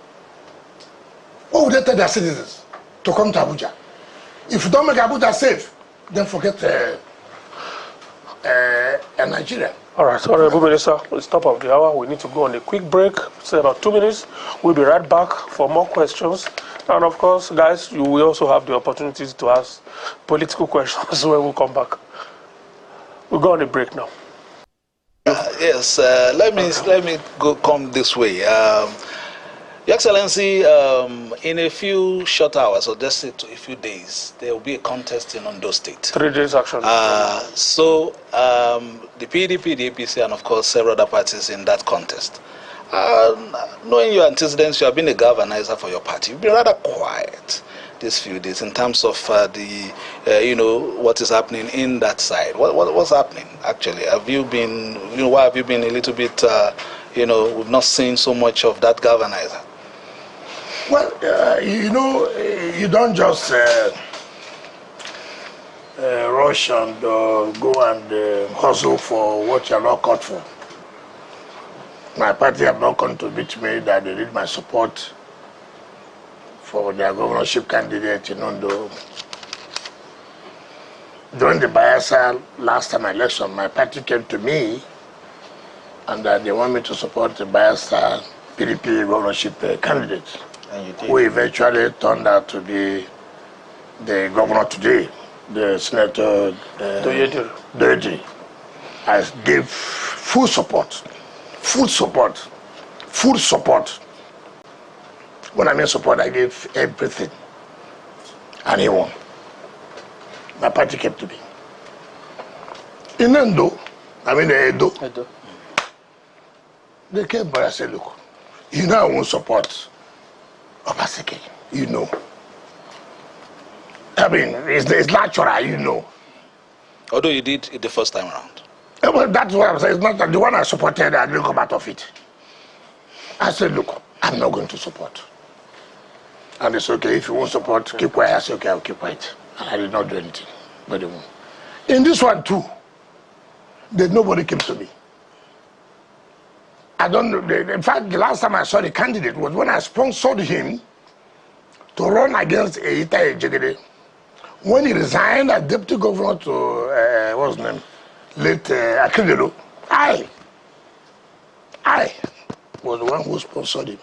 S3: What would they tell their citizens to come to Abuja? If you don't make Abuja safe, then forget Nigeria.
S1: All right, Honorable Minister, it's top of the hour. We need to go on a quick break, say about 2 minutes. We'll be right back for more questions. And of course, guys, you will also have the opportunities to ask political questions when we come back. We'll go on a break now.
S8: Yes, let me come this way. Your Excellency, in a few short hours, or just a few days, there will be a contest in Ondo State.
S1: 3 days actually.
S8: So the PDP, the APC, and of course several other parties in that contest. Knowing your antecedents, you have been a galvanizer for your party. You've been rather quiet these few days in terms of what is happening in that side. What's happening actually? Have you been, why have you been a little bit, we've not seen so much of that galvanizer?
S3: Well, you don't just rush and go and hustle for what you're not caught for. My party have not come to meet me that they need my support for their governorship candidate in Ondo. During the Bayelsa last time election, my party came to me and they want me to support the Bayelsa PDP governorship candidate, who eventually turned out to be the governor today, the Senator Doyedi. I gave full support. When I mean support, I gave everything. And he won. My party came to me. In Edo, they came by and said, look, I won't support Obaseki, it's natural,
S8: Although you did it the first time around.
S3: Well, that's what I'm saying. It's not that the one I supported, I didn't come out of it. I said, look, I'm not going to support. And it's okay, if you won't support, keep quiet. I said, okay, I'll keep quiet. And I did not do anything. But in this one too, nobody came to me. I don't know. In fact, the last time I saw the candidate was when I sponsored him to run against Eita Ejegede. When he resigned as deputy governor to, what's his name? Late Akindelo, I was the one who sponsored him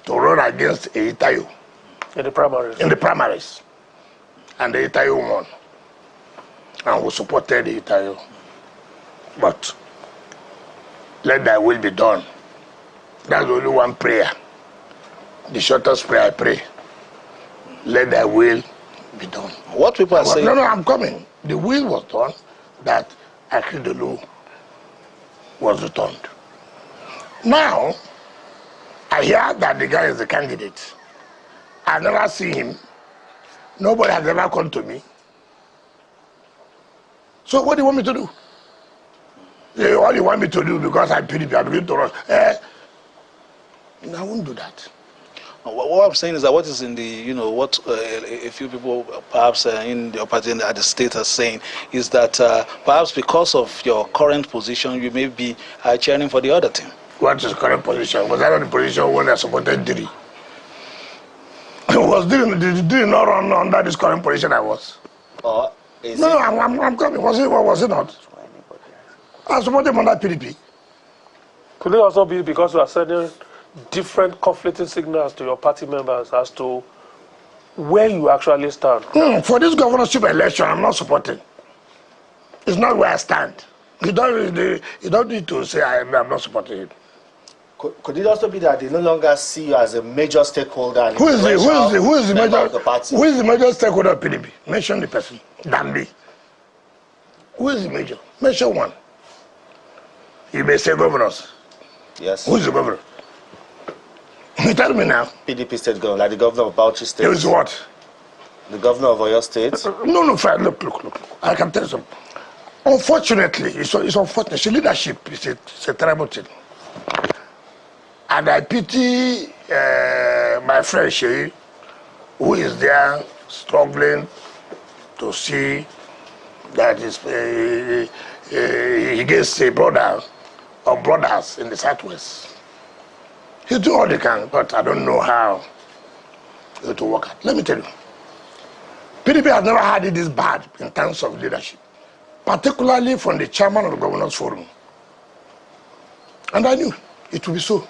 S3: to run against Eitayo.
S1: In the primaries? In
S3: the primaries. And the Eitayo won. And we supported Eitayo. But let thy will be done. That's only one prayer. The shortest prayer I pray. Let thy will be done.
S8: What people are saying...
S3: No, I'm coming. The will was done that Akindelu was returned. Now, I hear that the guy is the candidate. I've never seen him. Nobody has ever come to me. So what do you want me to do? All you want me to do because I'm PDP, I'm going to run. I won't do that.
S8: What I'm saying is that what is in the, what a few people perhaps in the party at the state are saying is that perhaps because of your current position, you may be cheering for the other team.
S3: What is current position? Was I not the position when I supported Diri? Was Diri not run under this current position I was? No, I'm coming. Was it not? I supported him under PDP.
S1: Could it also be because you are sending different conflicting signals to your party members as to where you actually stand?
S3: For this governorship election, I'm not supporting. It's not where I stand. You don't need to say I'm not supporting him.
S6: Could it also be that they no longer see you as a major stakeholder?
S3: Who is the major stakeholder of PDP? Mention the person. Than me. Who is the major? Mention one. You may say governors.
S6: Yes.
S3: Who is the governor? You tell me now.
S6: PDP state governor, like the governor of Bauchi State.
S3: It is what?
S6: The governor of Oyo State.
S3: No, fine. Look. I can tell you something. Unfortunately, it's unfortunate. Leadership is a terrible thing. And I pity my friend Sheyi, who is there struggling to see that he gets a brother or brothers in the Southwest. He's doing all he can, but I don't know how it will work out. Let me tell you, PDP has never had it this bad in terms of leadership, particularly from the chairman of the Governors Forum. And I knew it would be so.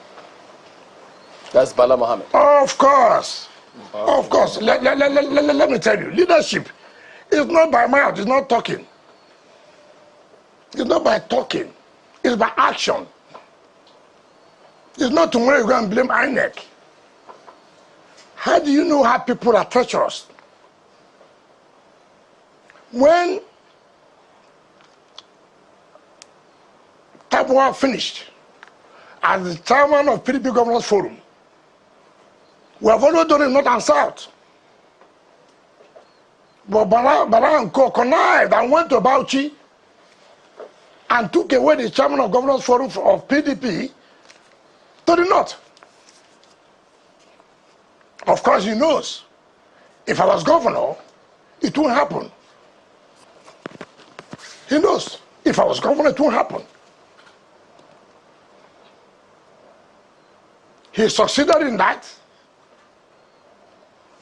S4: That's Bala Mohammed.
S3: Of course. Of course. Let me tell you, leadership is not by mouth, it's not talking. It's not by talking, it's by action. It's not tomorrow you go and blame INEC. How do you know how people are treacherous? When Tabua finished as the chairman of PDP Governors Forum, we have already done it North and South. But Baranko connived and went to Bauchi and took away the chairman of Governors Forum of PDP to the North. Of course, he knows if I was governor, it won't happen. He knows if I was governor, it won't happen. He succeeded in that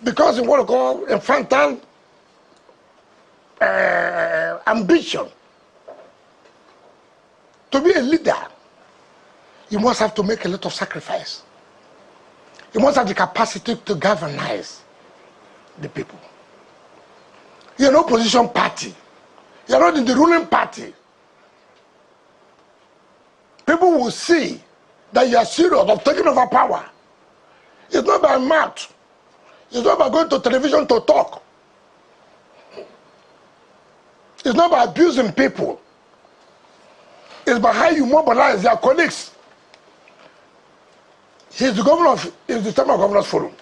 S3: because of what we call infantile ambition. To be a leader, you must have to make a lot of sacrifice. You must have the capacity to galvanize the people. You're an opposition party. You're not in the ruling party. People will see that you are serious of taking over power. It's not by mouth. It's not by going to television to talk. It's not by abusing people. It's by how you mobilize their colleagues. He's the governor of, he's the chairman of Governors Forum.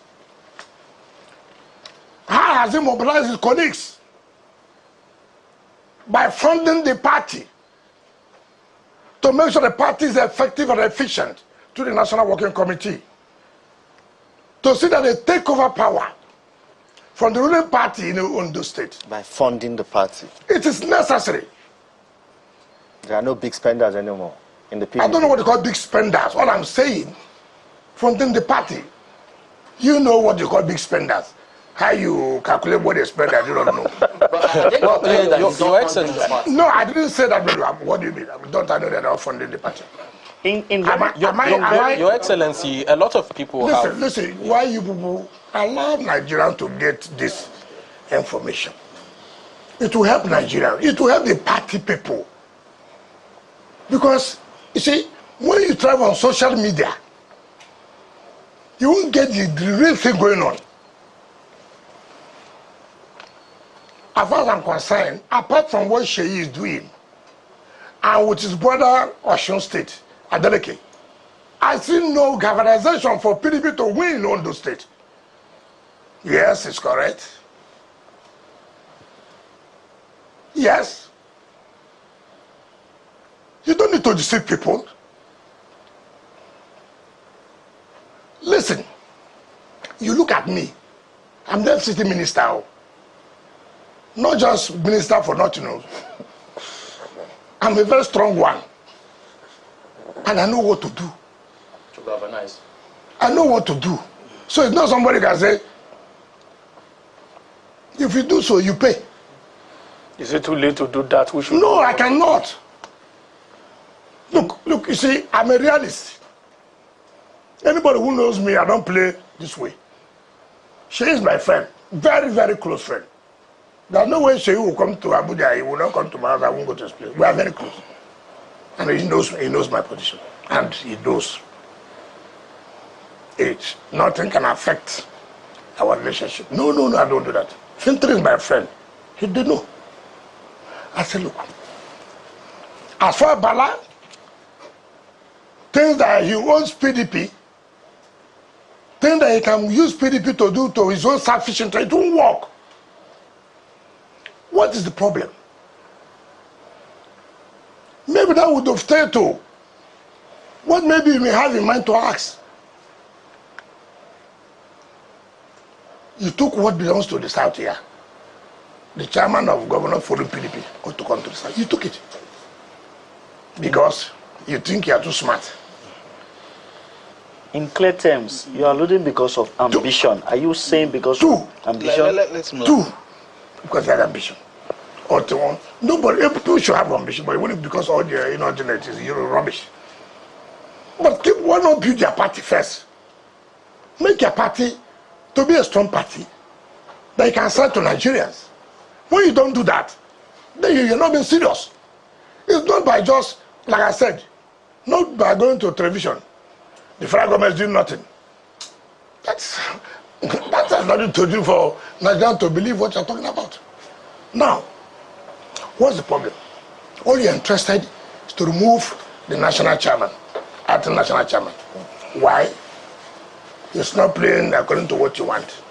S3: How has he mobilized his colleagues? By funding the party to make sure the party is effective and efficient to the National Working Committee. To see that they take over power from the ruling party in Ondo State.
S6: By funding the party.
S3: It is necessary.
S6: There are no big spenders anymore in the PDP.
S3: I don't know what they call big spenders. All I'm saying, funding the party. You know what you call big spenders. How you calculate what they spend, I do not know.
S2: Your Excellency.
S3: No, I didn't say that. What do you mean? Don't I know that I'm funding the party?
S2: Your Excellency, a lot of people
S3: Listen, why you people allow Nigerians to get this information? It will help Nigerians. It will help the party people. Because, you see, when you travel on social media, you won't get the real thing going on. As far as I'm concerned, apart from what Sheyi is doing, and with his brother Osun State, Adeleke, I see no galvanization for PDP to win in Ondo State. Yes, it's correct. Yes. You don't need to deceive people. Listen, you look at me. I'm the city minister. Not just minister for nothing. I'm a very strong one. And I know what to do.
S4: To galvanize.
S3: I know what to do. So it's not somebody can say, if you do so, you pay.
S1: Is it too late to do that? We should.
S3: No, I cannot. Look, you see, I'm a realist. Anybody who knows me, I don't play this way. She is my friend. Very, very close friend. There's no way she will come to Abuja. He will not come to my house. I won't go to his place. We are very close. And he knows my position. And he knows age. Nothing can affect our relationship. No, I don't do that. Fintri is my friend. He did know. I said, look, as far as Bala thinks that he owns PDP, thinks that he can use PDP to do to his own selfish interest, it won't work. What is the problem? Maybe that would have stayed to. What maybe you may have in mind to ask? You took what belongs to the South here. The chairman of Governor Forum PDP ought to come to the South. You took it. Because you think you are too smart.
S5: In clear terms, you are alluding because of ambition. Are you saying because of ambition?
S8: Let's move.
S3: Two, because they have ambition. Or to one. Nobody, people should have ambition, but only because all the inordinate is rubbish. But why not build your party first? Make your party to be a strong party that you can sell to Nigerians. When you don't do that, then you're not being serious. It's not by just, like I said, not by going to television. The federal government is doing nothing. That has nothing to do for Nigerians to believe what you're talking about. Now, what's the problem? All you're interested is to remove the national chairman, acting national chairman. Why? It's not playing according to what you want.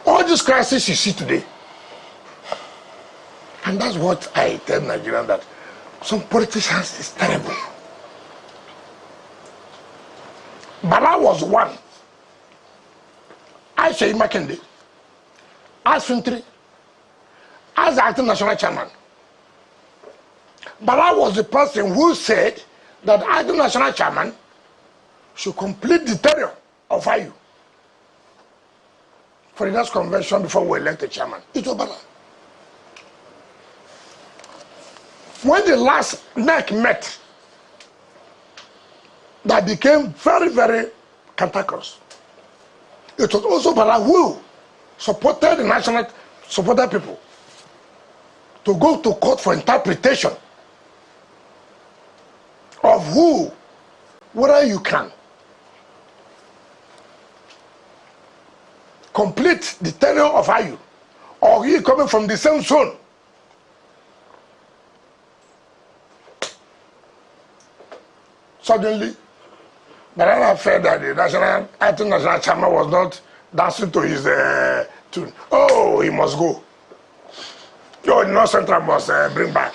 S3: All these crises you see today, and that's what I tell Nigerians, that some politicians is terrible. Bala was one. I say Makinde, as Fintri, as the acting national chairman. Bala was the person who said that acting national chairman should complete the tenure of IU for the next convention before we elect a chairman. It was Bala. When the last NEC met, that became very, very cantankerous. It was also Bala who supported people to go to court for interpretation of whether you can complete the tenure of IU, or he coming from the same zone. Suddenly, Banana felt that the acting national chairman was not dancing to his tune. Oh, he must go. Oh, the North Central must bring back.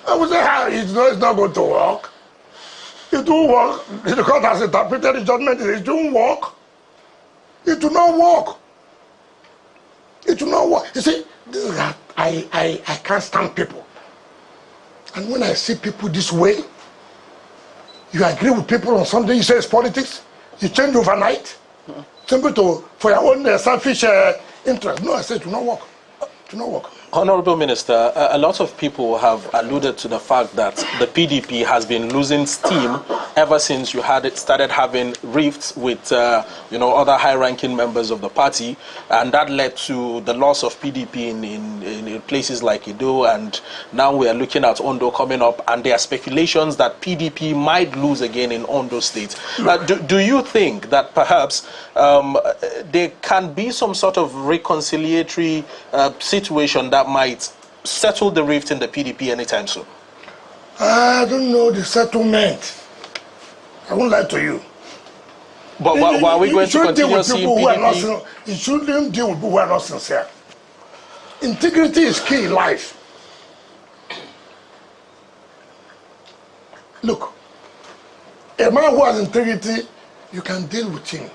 S3: I would say, how it's not going to work. It won't work. The court has interpreted the judgment. It won't work. It will not work. It will not work. You see, this is that I can't stand people. And when I see people this way, You agree with people on something, you say it's politics, you change overnight, simply for your own selfish interest. No, I said, it will not work. It will not work.
S2: Honorable Minister, a lot of people have alluded to the fact that the PDP has been losing steam ever since you started having rifts with other high-ranking members of the party, and that led to the loss of PDP in places like Edo, and now we are looking at Ondo coming up, and there are speculations that PDP might lose again in Ondo State. Do you think that perhaps there can be some sort of reconciliatory situation that might settle the rift in the PDP anytime soon?
S3: I don't know the settlement. I won't lie to you.
S2: But are we going to continue seeing PDP?
S3: You shouldn't deal with people who are not sincere. Integrity is key in life. Look, a man who has integrity, you can deal with him.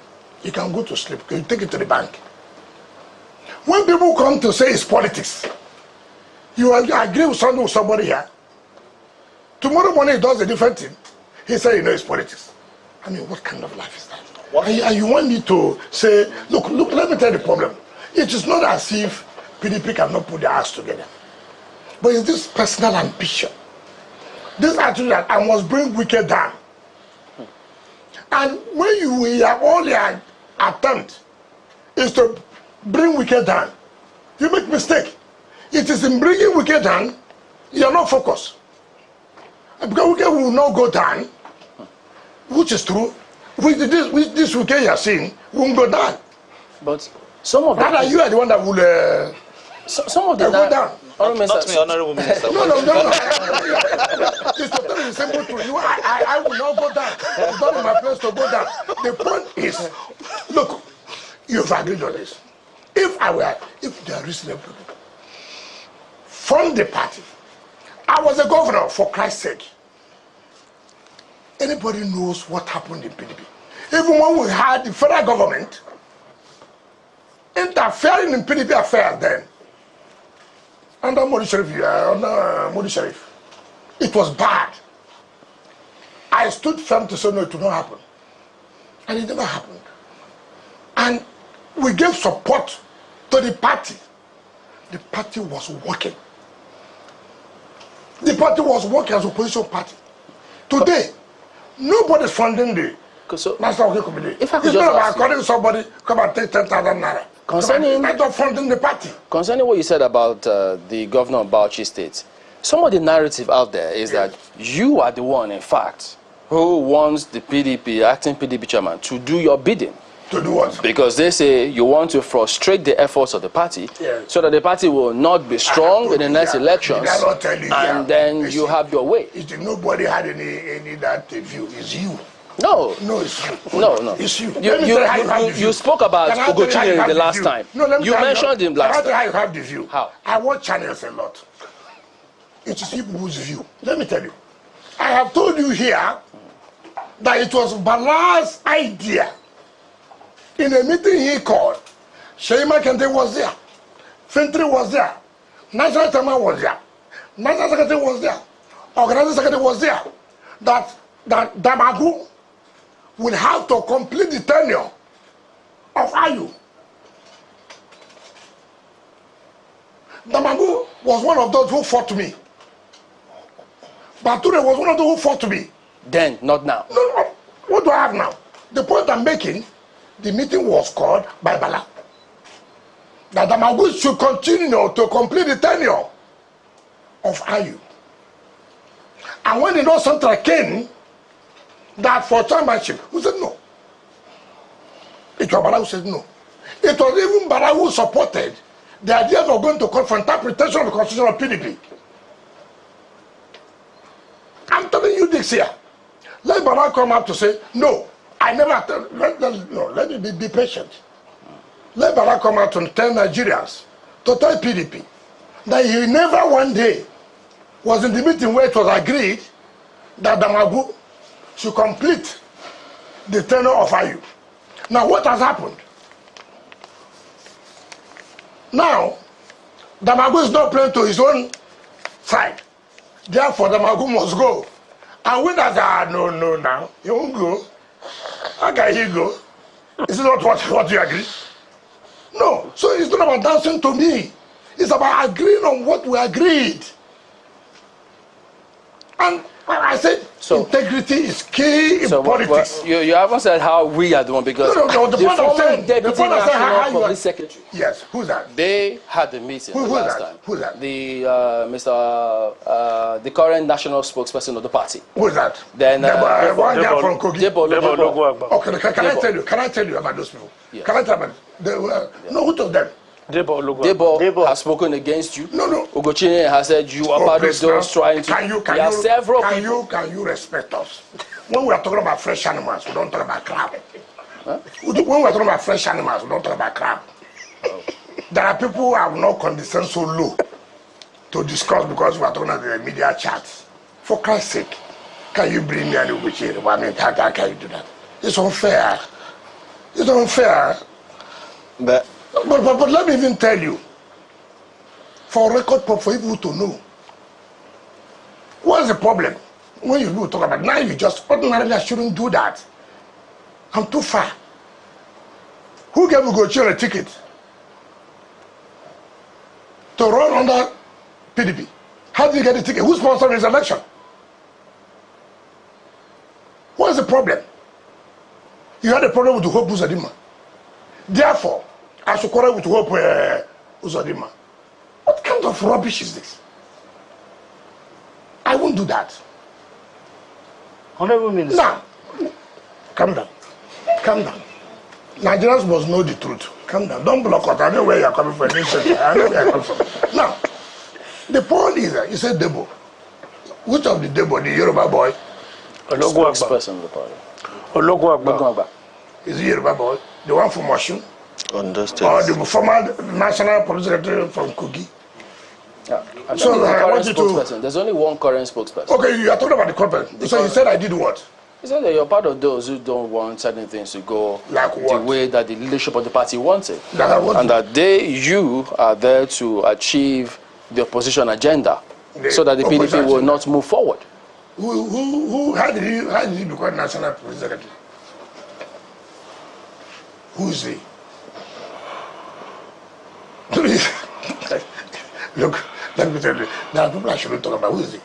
S3: You can go to sleep. You take it to the bank. When people come to say it's politics, you agree with somebody here. Tomorrow morning he does a different thing. He said, it's politics. I mean, what kind of life is that? And you want me to say, look, let me tell you the problem. It is not as if PDP cannot put their ass together. But it's this personal ambition. This attitude that I must bring Wike down. And when all your attempt is to bring Wike down, you make mistake. It is in bringing Wike down, you are not focused. Because Wike will not go down, which is true. With this Wike you are seeing, won't go down.
S4: But some of them...
S3: you are the one that will...
S4: some of them
S3: go down.
S8: Not me, Honorable Minister.
S3: No. It's totally simple to you. I will not go down. It's not in my place to go down. The point is, look, you've agreed on this. If they are reasonable people, from the party, I was a governor, for Christ's sake. Anybody knows what happened in PDP. Even when we had the federal government interfering in PDP affairs then, under Modi Sharif, it was bad. I stood firm to say no, it would not happen. And it never happened. And we gave support to the party. The party was working. The party was working as an opposition party. Today, nobody's funding the National Working Committee. If I could just ask calling somebody, come and take 10,000 naira. Concerning funding the party.
S4: Concerning what you said about the governor of Bauchi State, some of the narrative out there is that you are the one, in fact, who wants the PDP, acting PDP chairman, to do your bidding.
S3: To do what?
S4: Because they say you want to frustrate the efforts of the party, so that the party will not be strong in the next elections, and then you have your way.
S3: Nobody had any that view. It's you.
S4: No,
S3: it's you.
S4: No.
S3: It's you.
S4: You spoke about Ogochinyere the last time. You mentioned him last time.
S3: How you have the view?
S4: How?
S3: I watch channels a lot. It is people whose view. Let me tell you. I have told you here that it was Bala's idea. In a meeting he called, Sheima Kente was there, Fintri was there, National Chairman was there, National Secretary was there, Organizing Secretary was there, that Damagu will have to complete the tenure of Ayu. Damagu was one of those who fought me. Bature was one of those who fought me.
S4: Then, not now.
S3: No. What do I have now? The point I'm making, the meeting was called by Bala. That Damagu should continue to complete the tenure of Ayu. And when the North Central came, that for chairmanship, who said no? It was Bala who said no. It was even Bala who supported the idea of going to court for interpretation of the constitution of PDP. I'm telling you this here. Let Bala come up to say, no, I never, let me be patient. Let Bala come out to tell Nigerians, to tell PDP, that he never one day was in the meeting where it was agreed that Damagu should complete the tenure of Ayu. Now, what has happened? Now, Damagu is not playing to his own side. Therefore, Damagu must go And when I no, now, you won't go. How can he go? Is it not what you agree? No. So it's not about dancing to me. It's about agreeing on what we agreed. And I said integrity is key in politics.
S4: Well, you haven't said how we are doing because
S3: no, the former
S4: deputy national public secretary.
S3: Yes, who's that?
S4: They had the meeting last time.
S3: Who's that?
S4: The the current national spokesperson of the party.
S3: Who's that?
S4: Then
S3: one guy from Kogi.
S4: Debo.
S3: Okay, can I tell you about those people? Yes. Can I tell you about no, who told them?
S4: Debo has spoken against you.
S3: No.
S4: Ugochine has said you are part of those trying to.
S3: Can you respect us? When we are talking about fresh animals, we don't talk about crab. Huh? When we are talking about fresh animals, we don't talk about crab. Oh. There are people who have not condescended so low to discuss because we are talking about the media chats. For Christ's sake, can you bring me an Ugochine? I mean, how can you do that? It's unfair. It's unfair. But let me even tell you, for record for people to know, what's the problem? When you talk about now, you just ordinarily I shouldn't do that. I'm too far. Who gave Ugochine a ticket to run under PDP? How did he get the ticket? Who sponsored his election? What's the problem? You had a problem with the Hope Uzodimma. Therefore, I should quarrel with Hope Uzodimma. What kind of rubbish is this? I won't do that.
S5: Honorable Minister.
S3: Now, calm down. Calm down. Nigerians must know the truth. Calm down. Don't block us. I know where you're coming from. I know where you're coming from. Now, the point is that you said Debo. Which of the Debo? The Yoruba boy?
S4: Spokesperson of the party.
S1: Ologunagba.
S3: Is he Yoruba boy? The one from Osun?
S8: Understood.
S3: Or the former national police secretary from Kogi?
S4: Yeah. So there's only one current spokesperson.
S3: Okay, you are talking about the current. So he said I did what?
S4: He said that you're part of those who don't want certain things to go
S3: like
S4: the way that the leadership of the party wants it.
S3: And
S4: that you are there to achieve the opposition agenda so that the PDP will not move forward.
S3: How did he become national police secretary? Who is he? Look, let me tell you. There are people I shouldn't talk about. Who is he?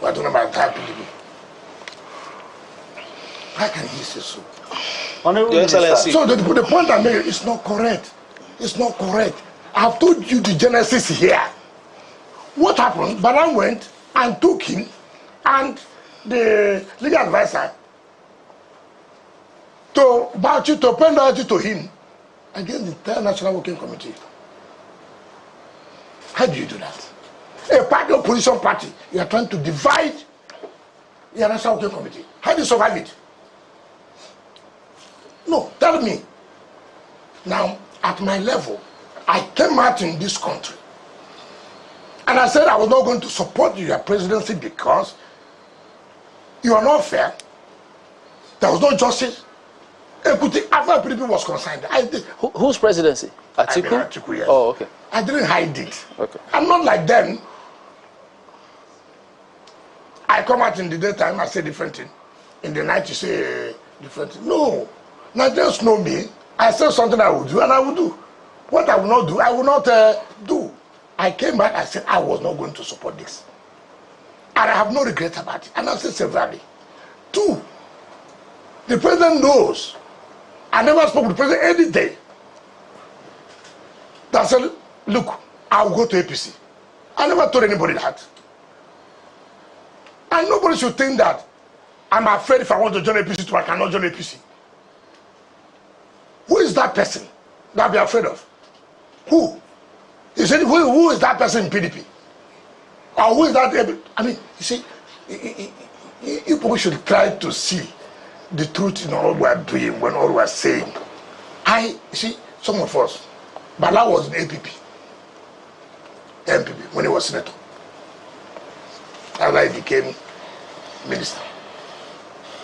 S3: We're talking about entire PDP. How can he say so?
S8: Your Excellency.
S3: So the point I made is not correct. It's not correct. I've told you the genesis here. What happened? Balan went and took him and the legal advisor to pen loyalty to him against the entire National Working Committee. How do you do that? A party opposition party, you are trying to divide the National Working Committee. How do you survive it? No, tell me. Now, at my level, I came out in this country and I said I was not going to support your presidency because you are not fair. There was no justice. Equity, after PDP was concerned, I did.
S4: Whose presidency? Atiku?
S3: I mean, Atiku, yes.
S4: Oh, okay.
S3: I didn't hide it.
S4: Okay.
S3: I'm not like them. I come out in the daytime, I say different thing. In the night, you say different thing. No. Nigerians know me. I say something I will do, and I will do. What I will not do, I will not do. I came back, I said I was not going to support this. And I have no regret about it. And I've said severally. 2, the president knows. I never spoke with the president any day. That said, look, I will go to APC. I never told anybody that. And nobody should think that I'm afraid if I want to join APC too, I cannot join APC. Who is that person that I'll be afraid of? Who? You said, who is that person in PDP? Or who is that? I mean, you see, you people should try to see the truth in all we are doing, when all we are saying. You see, some of us, Bala was in MPP when he was senator. After he became minister.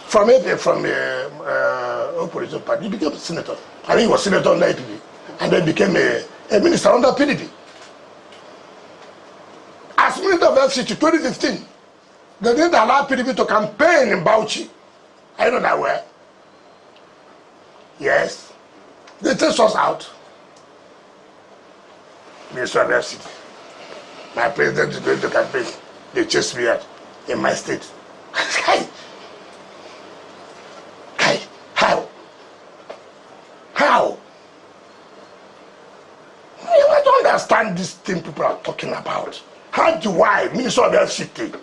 S3: From opposition party, he became senator. I mean, he was senator under APP, and then became a minister under PDP. As minister of FCT 2015, They didn't allow PDP to campaign in Bauchi. I know that well. Yes. They chased us out. Minister of FCT. My president is going to campaign. They chased me out in my state. Kai, how? How? I don't understand this thing people are talking about. How do I, Minister of FCT,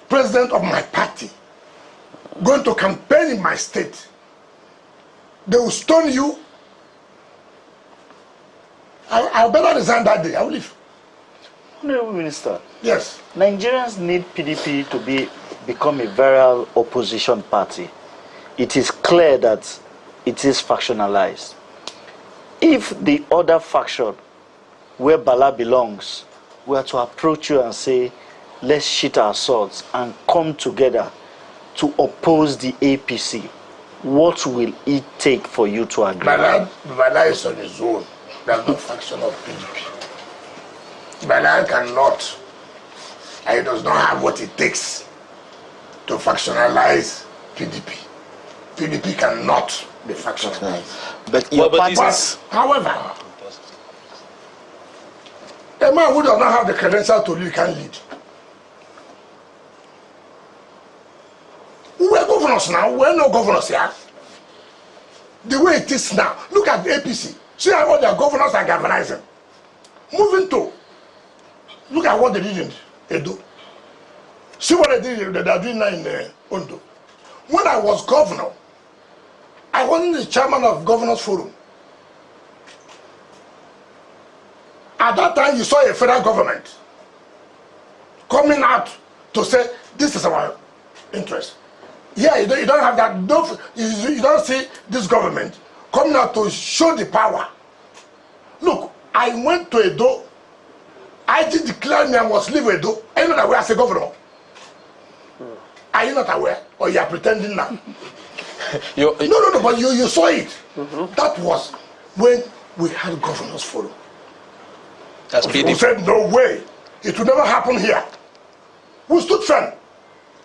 S3: president of my party, going to campaign in my state? They will stone you. I better resign that day. I will leave.
S5: Honorable Minister.
S3: Yes.
S5: Nigerians need PDP to become a viral opposition party. It is clear that it is factionalized. If the other faction, where Bala belongs, were to approach you and say, let's sheath our swords and come together to oppose the APC, what will it take for you to agree?
S3: Bala is on his own. There's no faction of PDP. Bala cannot, and he does not have what it takes to factionalize PDP. PDP cannot be factionalized.
S4: But your parties...
S3: However, a man who does not have the credential to lead can lead. We were governors now. We're no governors here. The way it is now. Look at the APC. See how all their governors are galvanizing. Moving to. Look at what they did in Edo. See what they are doing now in Ondo. When I was governor, I wasn't the chairman of Governors Forum. At that time, you saw a federal government coming out to say, this is our interest. Yeah, you don't have that. You don't see this government coming out to show the power. Look, I went to Edo. I did declare me I must leave Edo. Are you not aware as a governor? Are you not aware? Or you are pretending now? No, but you saw it. That was when we had Governors Forum.
S2: That's PDP.
S3: We said, no way. It will never happen here. We stood firm.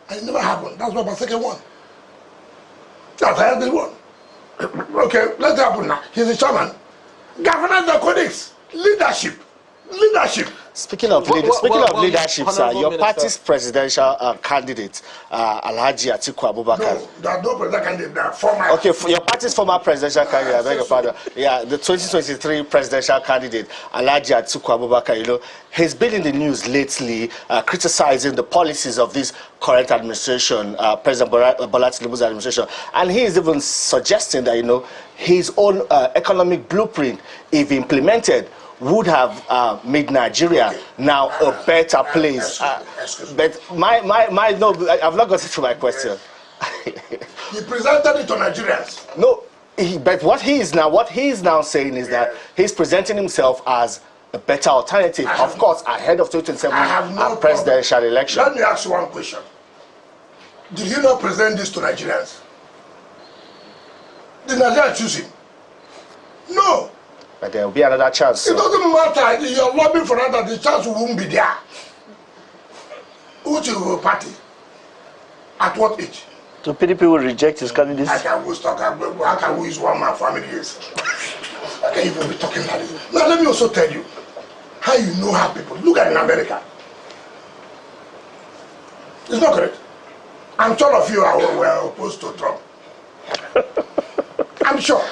S3: And it never happened. That's my second one. That's I had the one. Okay, let's happen now. He's the chairman. Governance and codex. Leadership.
S4: Speaking of leadership, sir, your party's presidential candidate, Alhaji Atiku Abubakar.
S3: No, there are no presidential candidate there. Former.
S4: Okay, your party's former presidential candidate, I beg your pardon. Yeah, the 2023 presidential candidate, Alhaji Atiku Abubakar, he's been in the news lately criticizing the policies of this current administration, President Bola Tinubu's administration. And he is even suggesting that, his own economic blueprint, if implemented, would have made Nigeria now a better place. But no, I've not gotten to my question.
S3: He presented it to Nigerians.
S4: No, but what he is now saying is that he's presenting himself as a better alternative, of course, ahead of 2027 presidential election.
S3: Let me ask you one question. Did he not present this to Nigerians? Did Nigerians choose him? No.
S4: But there will be another chance.
S3: It doesn't matter. You're lobbying for that, the chance won't be there. Which will party? At what age?
S5: So PDP will reject his candidacy.
S3: How can we use one man for how many years? I can't even be talking like this. Now let me also tell you how you know how people look at in America. It's not correct. I'm sure of you were opposed to Trump. I'm sure.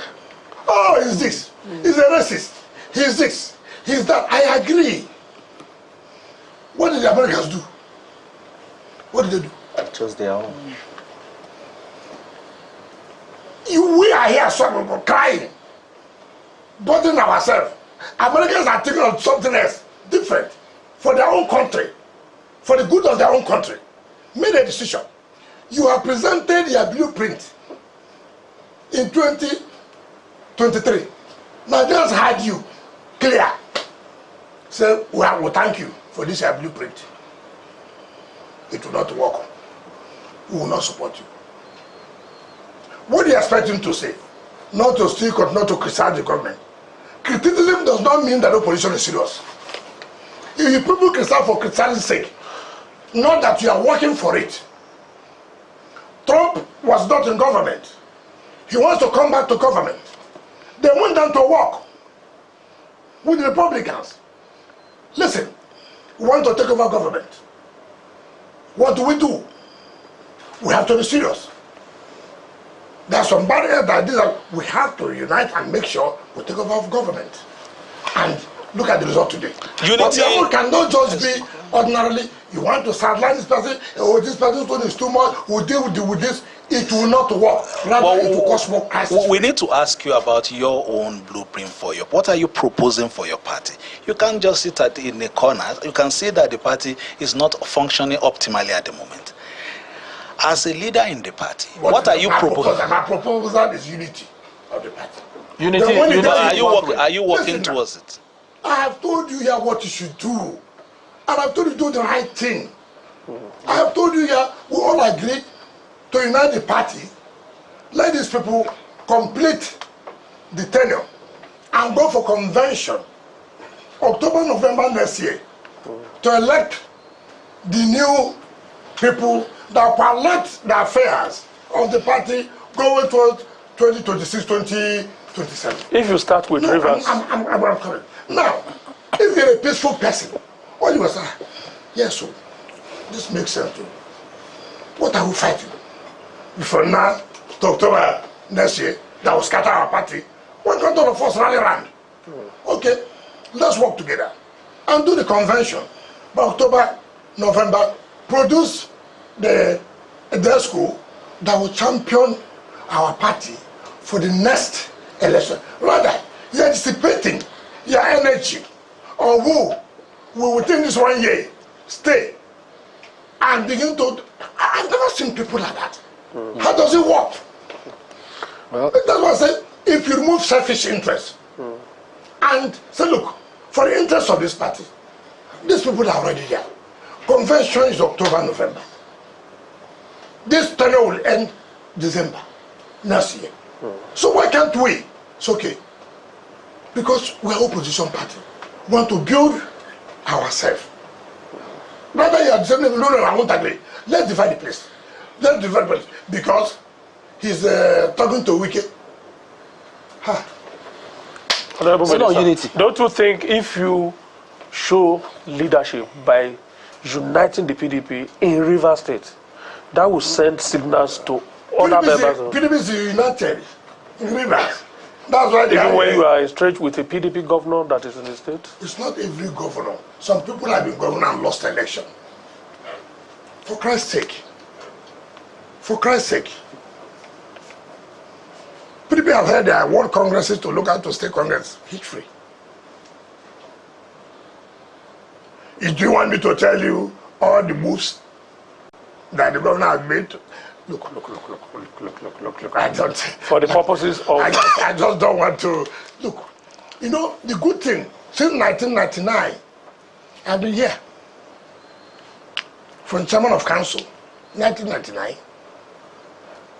S3: Oh, he's this. He's a racist. He's this. He's that. I agree. What did the Americans do? What did they do?
S4: Chose their own.
S3: We are here crying, bothering ourselves. Americans are thinking of something else, different, for their own country, for the good of their own country. Made a decision. You have presented your blueprint in 2023. Nigerians had you clear. Say, well, we thank you for this blueprint. It will not work. We will not support you. What do you expect him to say? Not to still continue to criticize the government. Criticism does not mean that opposition is serious. If you people criticize for criticizing's sake, not that you are working for it. Trump was not in government. He wants to come back to government. They went down to work with the Republicans. Listen, we want to take over government. What do? We have to be serious. There are some barriers that we have to unite and make sure we take over government. And look at the result today. Unity. But you cannot just be ordinarily, you want to sideline this person, oh, this person is too much, we'll deal with this. It will not work. Rather, it will cause more crisis.
S8: We need to ask you about your own blueprint for your. What are you proposing for your party? You can't just sit in a corner. You can see that the party is not functioning optimally at the moment. As a leader in the party, what are you proposing? My
S3: proposal is unity of the party.
S2: Unity.
S8: Are you working towards it?
S3: I have told you here what you should do. And I've told you to do the right thing. I have told you here, we all agree to unite the party. Let these people complete the tenure and go for convention October, November next year to elect the new people that will elect the affairs of the party going towards 2026, 2027.
S1: If you start with Rivers.
S3: I'm coming. Now, if you're a peaceful person, all you will say, yes, so this makes sense too. What are we fighting? Before now, to October next year, that will scatter our party. We're going to the first rally round. Okay, let's work together and do the convention by October, November. Produce the school that will champion our party for the next election. Rather, you're anticipating your energy on who will within this 1 year stay and begin to. I've never seen people like that. How does it work? Well, that's what I said. If you remove selfish interest and say, look, for the interest of this party, these people are already here. Convention is October, November. This tenure will end December next year. So why can't we? It's okay. Because we are opposition party. We want to build ourselves. Rather you are saying, no, I won't agree. Let's divide the place. Let's divide the place. Because he's talking to Wike.
S1: Honorable Minister, don't you think if you show leadership by uniting the PDP in Rivers State, that will send signals to other members of
S3: PDP is united in Rivers. That's why
S1: even when you are stretched with a PDP governor that is in the state?
S3: It's not every governor. Some people have been governor and lost election. For Christ's sake. For Christ's sake. PDP have heard their world congresses to look out to state congress. Hitch-free. Do you want me to tell you all the moves that the governor has made? Look. I don't.
S1: For the purposes of.
S3: I just don't want to. Look, you know, the good thing, since 1999, I've been here. From chairman of council, 1999,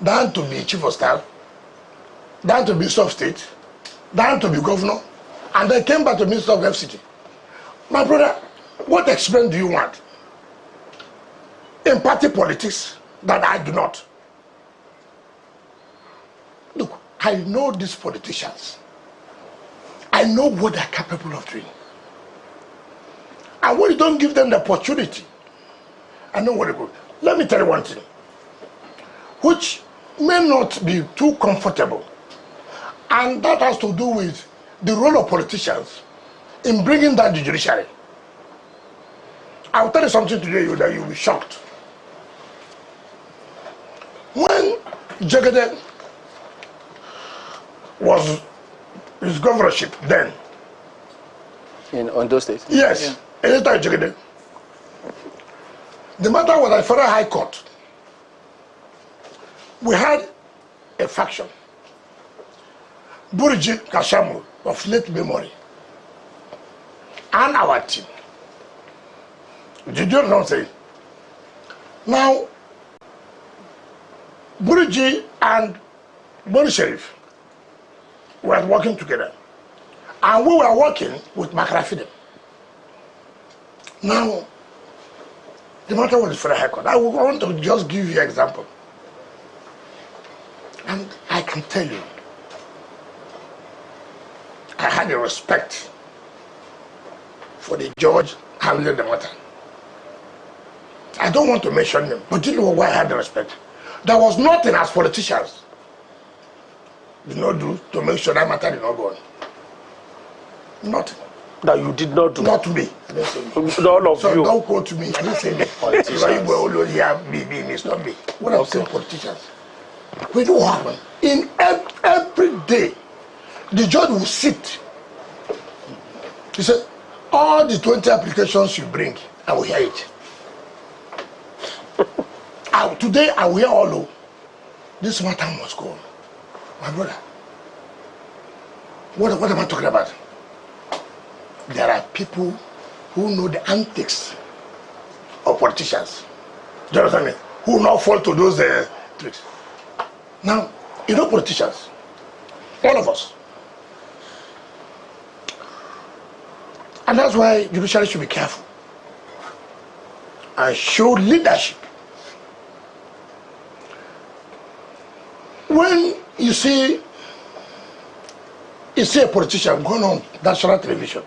S3: down to be chief of staff, down to be sub state, down to be governor, and then came back to minister of FCT. My brother, what experience do you want in party politics that I do not? Look, I know these politicians. I know what they're capable of doing. And when you don't give them the opportunity, I know what they go. Let me tell you one thing, which may not be too comfortable, and that has to do with the role of politicians in bringing down the judiciary. I'll tell you something today that you'll be shocked. When Jagede was his governorship then.
S4: In Ondo State?
S3: Yes, anytime Jagede. The matter was at Federal High Court. We had a faction. Burji Kashamu of late memory. And our team. Did you not say? Now, Burji and Bori Sheriff were working together. And we were working with Makrafidem. Now, The matter was the Federal High Court. I want to just give you an example. And I can tell you, I had a respect for the judge handling the matter. I don't want to mention him, but you know why I had the respect? There was nothing as politicians did not do to make sure that matter did not go on. Nothing.
S1: That you did not do?
S3: Not me.
S1: None of
S3: so
S1: you.
S3: Don't quote me. I didn't say me. Politicians. You will always hear me, it's not me. What I'm saying, politicians. We know what happened. In every day, the judge will sit. He said, all the 20 applications you bring, I will hear it. Today, I will hear all of this matter must go on. My brother, what am I talking about? There are people who know the antics of politicians. Do you understand me? Who now fall to those tricks. Now, you know politicians, all of us. And that's why judiciary should be careful and show leadership. When you see a politician going on national television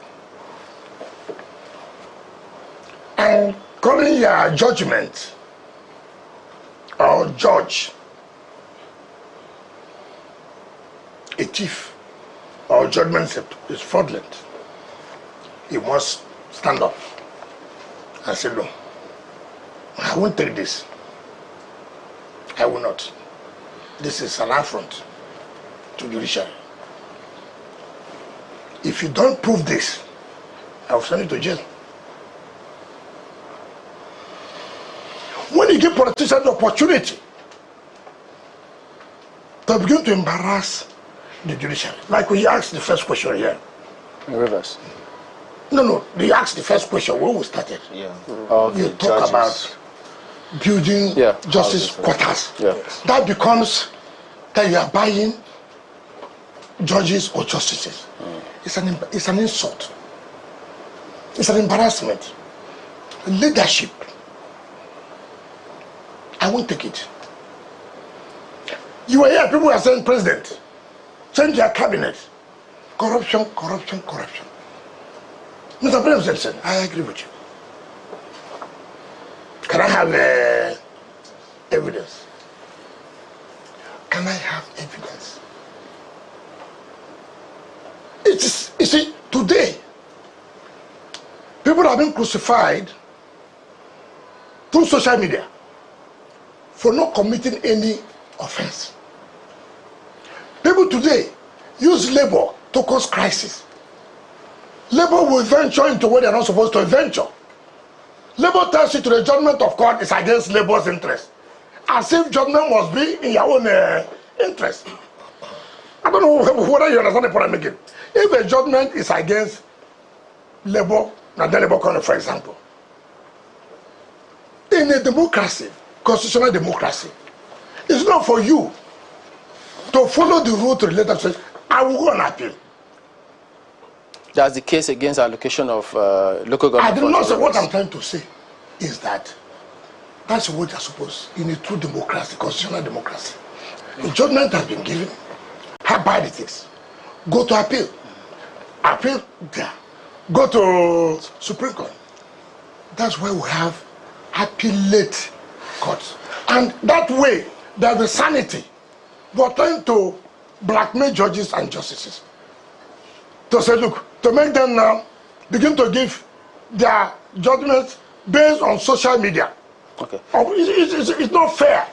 S3: and calling your judgment or judge a thief or judgment is fraudulent, he must stand up and say, no, I won't take this. I will not. This is an affront to judiciary. If you don't prove this, I will send you to jail. When you give politicians the opportunity to begin to embarrass the judiciary, like we asked the first question here.
S4: In reverse.
S3: No, they asked the first question when we started.
S6: Yeah.
S3: You talk about building justice quarters.
S4: Yeah.
S3: That becomes that you are buying judges or justices. It's an insult. It's an embarrassment. Leadership. I won't take it. You are here, people are saying, President, change your cabinet. Corruption, corruption, corruption. Mr. President, I agree with you. Can I have evidence? Can I have evidence? It is, you see, today, people have been crucified through social media for not committing any offense. People today use labor to cause crisis. Labor will venture into what they are not supposed to venture. Labor tells you to the judgment of God is against labor's interest. As if judgment must be in your own interest. I don't know whether you understand the point I'm making. If a judgment is against labor, not the labor corner, for example, in a democracy, constitutional democracy, it's not for you to follow the rule to relate to say, I will go on appeal.
S4: That's the case against allocation of local government.
S3: I did not say what I'm trying to say is that that's what you're supposed in a true democracy, constitutional democracy. The judgment has been given. How bad it is. Go to appeal. Appeal there. Go to Supreme Court. That's why we have appellate courts. And that way, there's a sanity. We're trying to blackmail judges and justices. To say, look, to make them now begin to give their judgments based on social media.
S4: Okay.
S3: It's not fair.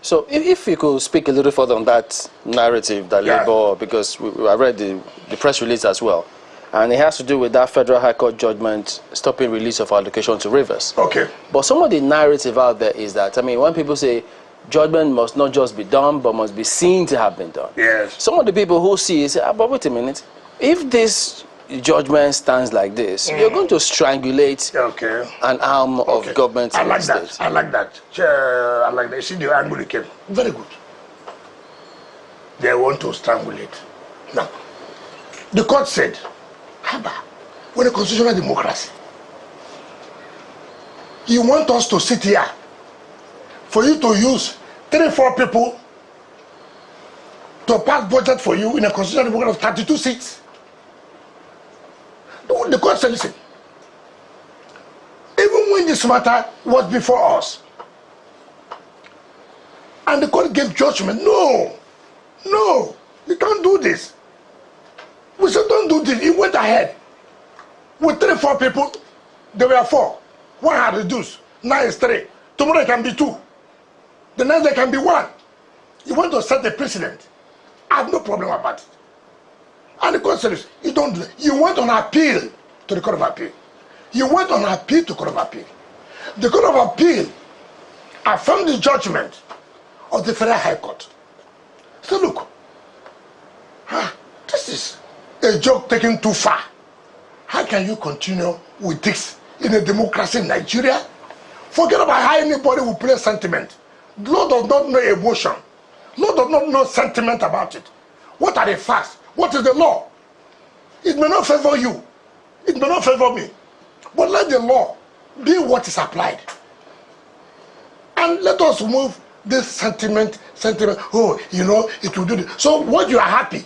S4: So if you could speak a little further on that narrative that Labour, because I read the press release as well, and it has to do with that Federal High Court judgment stopping release of allocation to Rivers.
S3: Okay.
S4: But some of the narrative out there is that, I mean, when people say judgment must not just be done, but must be seen to have been done.
S3: Yes.
S4: Some of the people who see it say, but wait a minute, if this judgment stands like this, you're going to strangulate an arm of government.
S3: I like that. I like that. I like that. You see the angle you came. Very good. They want to strangulate. Now, the court said, Haba, we're a constitutional democracy. You want us to sit here for you to use 3-4 people to pass budget for you in a constitutional democracy of 32 seats. The court said, listen, even when this matter was before us, and the court gave judgment, no, you can't do this. We said, don't do this. He went ahead. With 3-4 people, there were 4. 1 had reduced. Now it's 3. Tomorrow it can be 2. The next day can be 1. You want to set the precedent. I have no problem about it. And the court says, you don't do it. You went on appeal to the Court of Appeal. You went on appeal to the Court of Appeal. The Court of Appeal affirmed the judgment of the Federal High Court. So look, this is a joke taken too far. How can you continue with this in a democracy in Nigeria? Forget about how anybody will play sentiment. Law does not know emotion. Law does not know sentiment about it. What are the facts? What is the law? It may not favor you. It may not favor me. But let the law be what is applied. And let us move this sentiment, oh, you know, it will do this. So what you are happy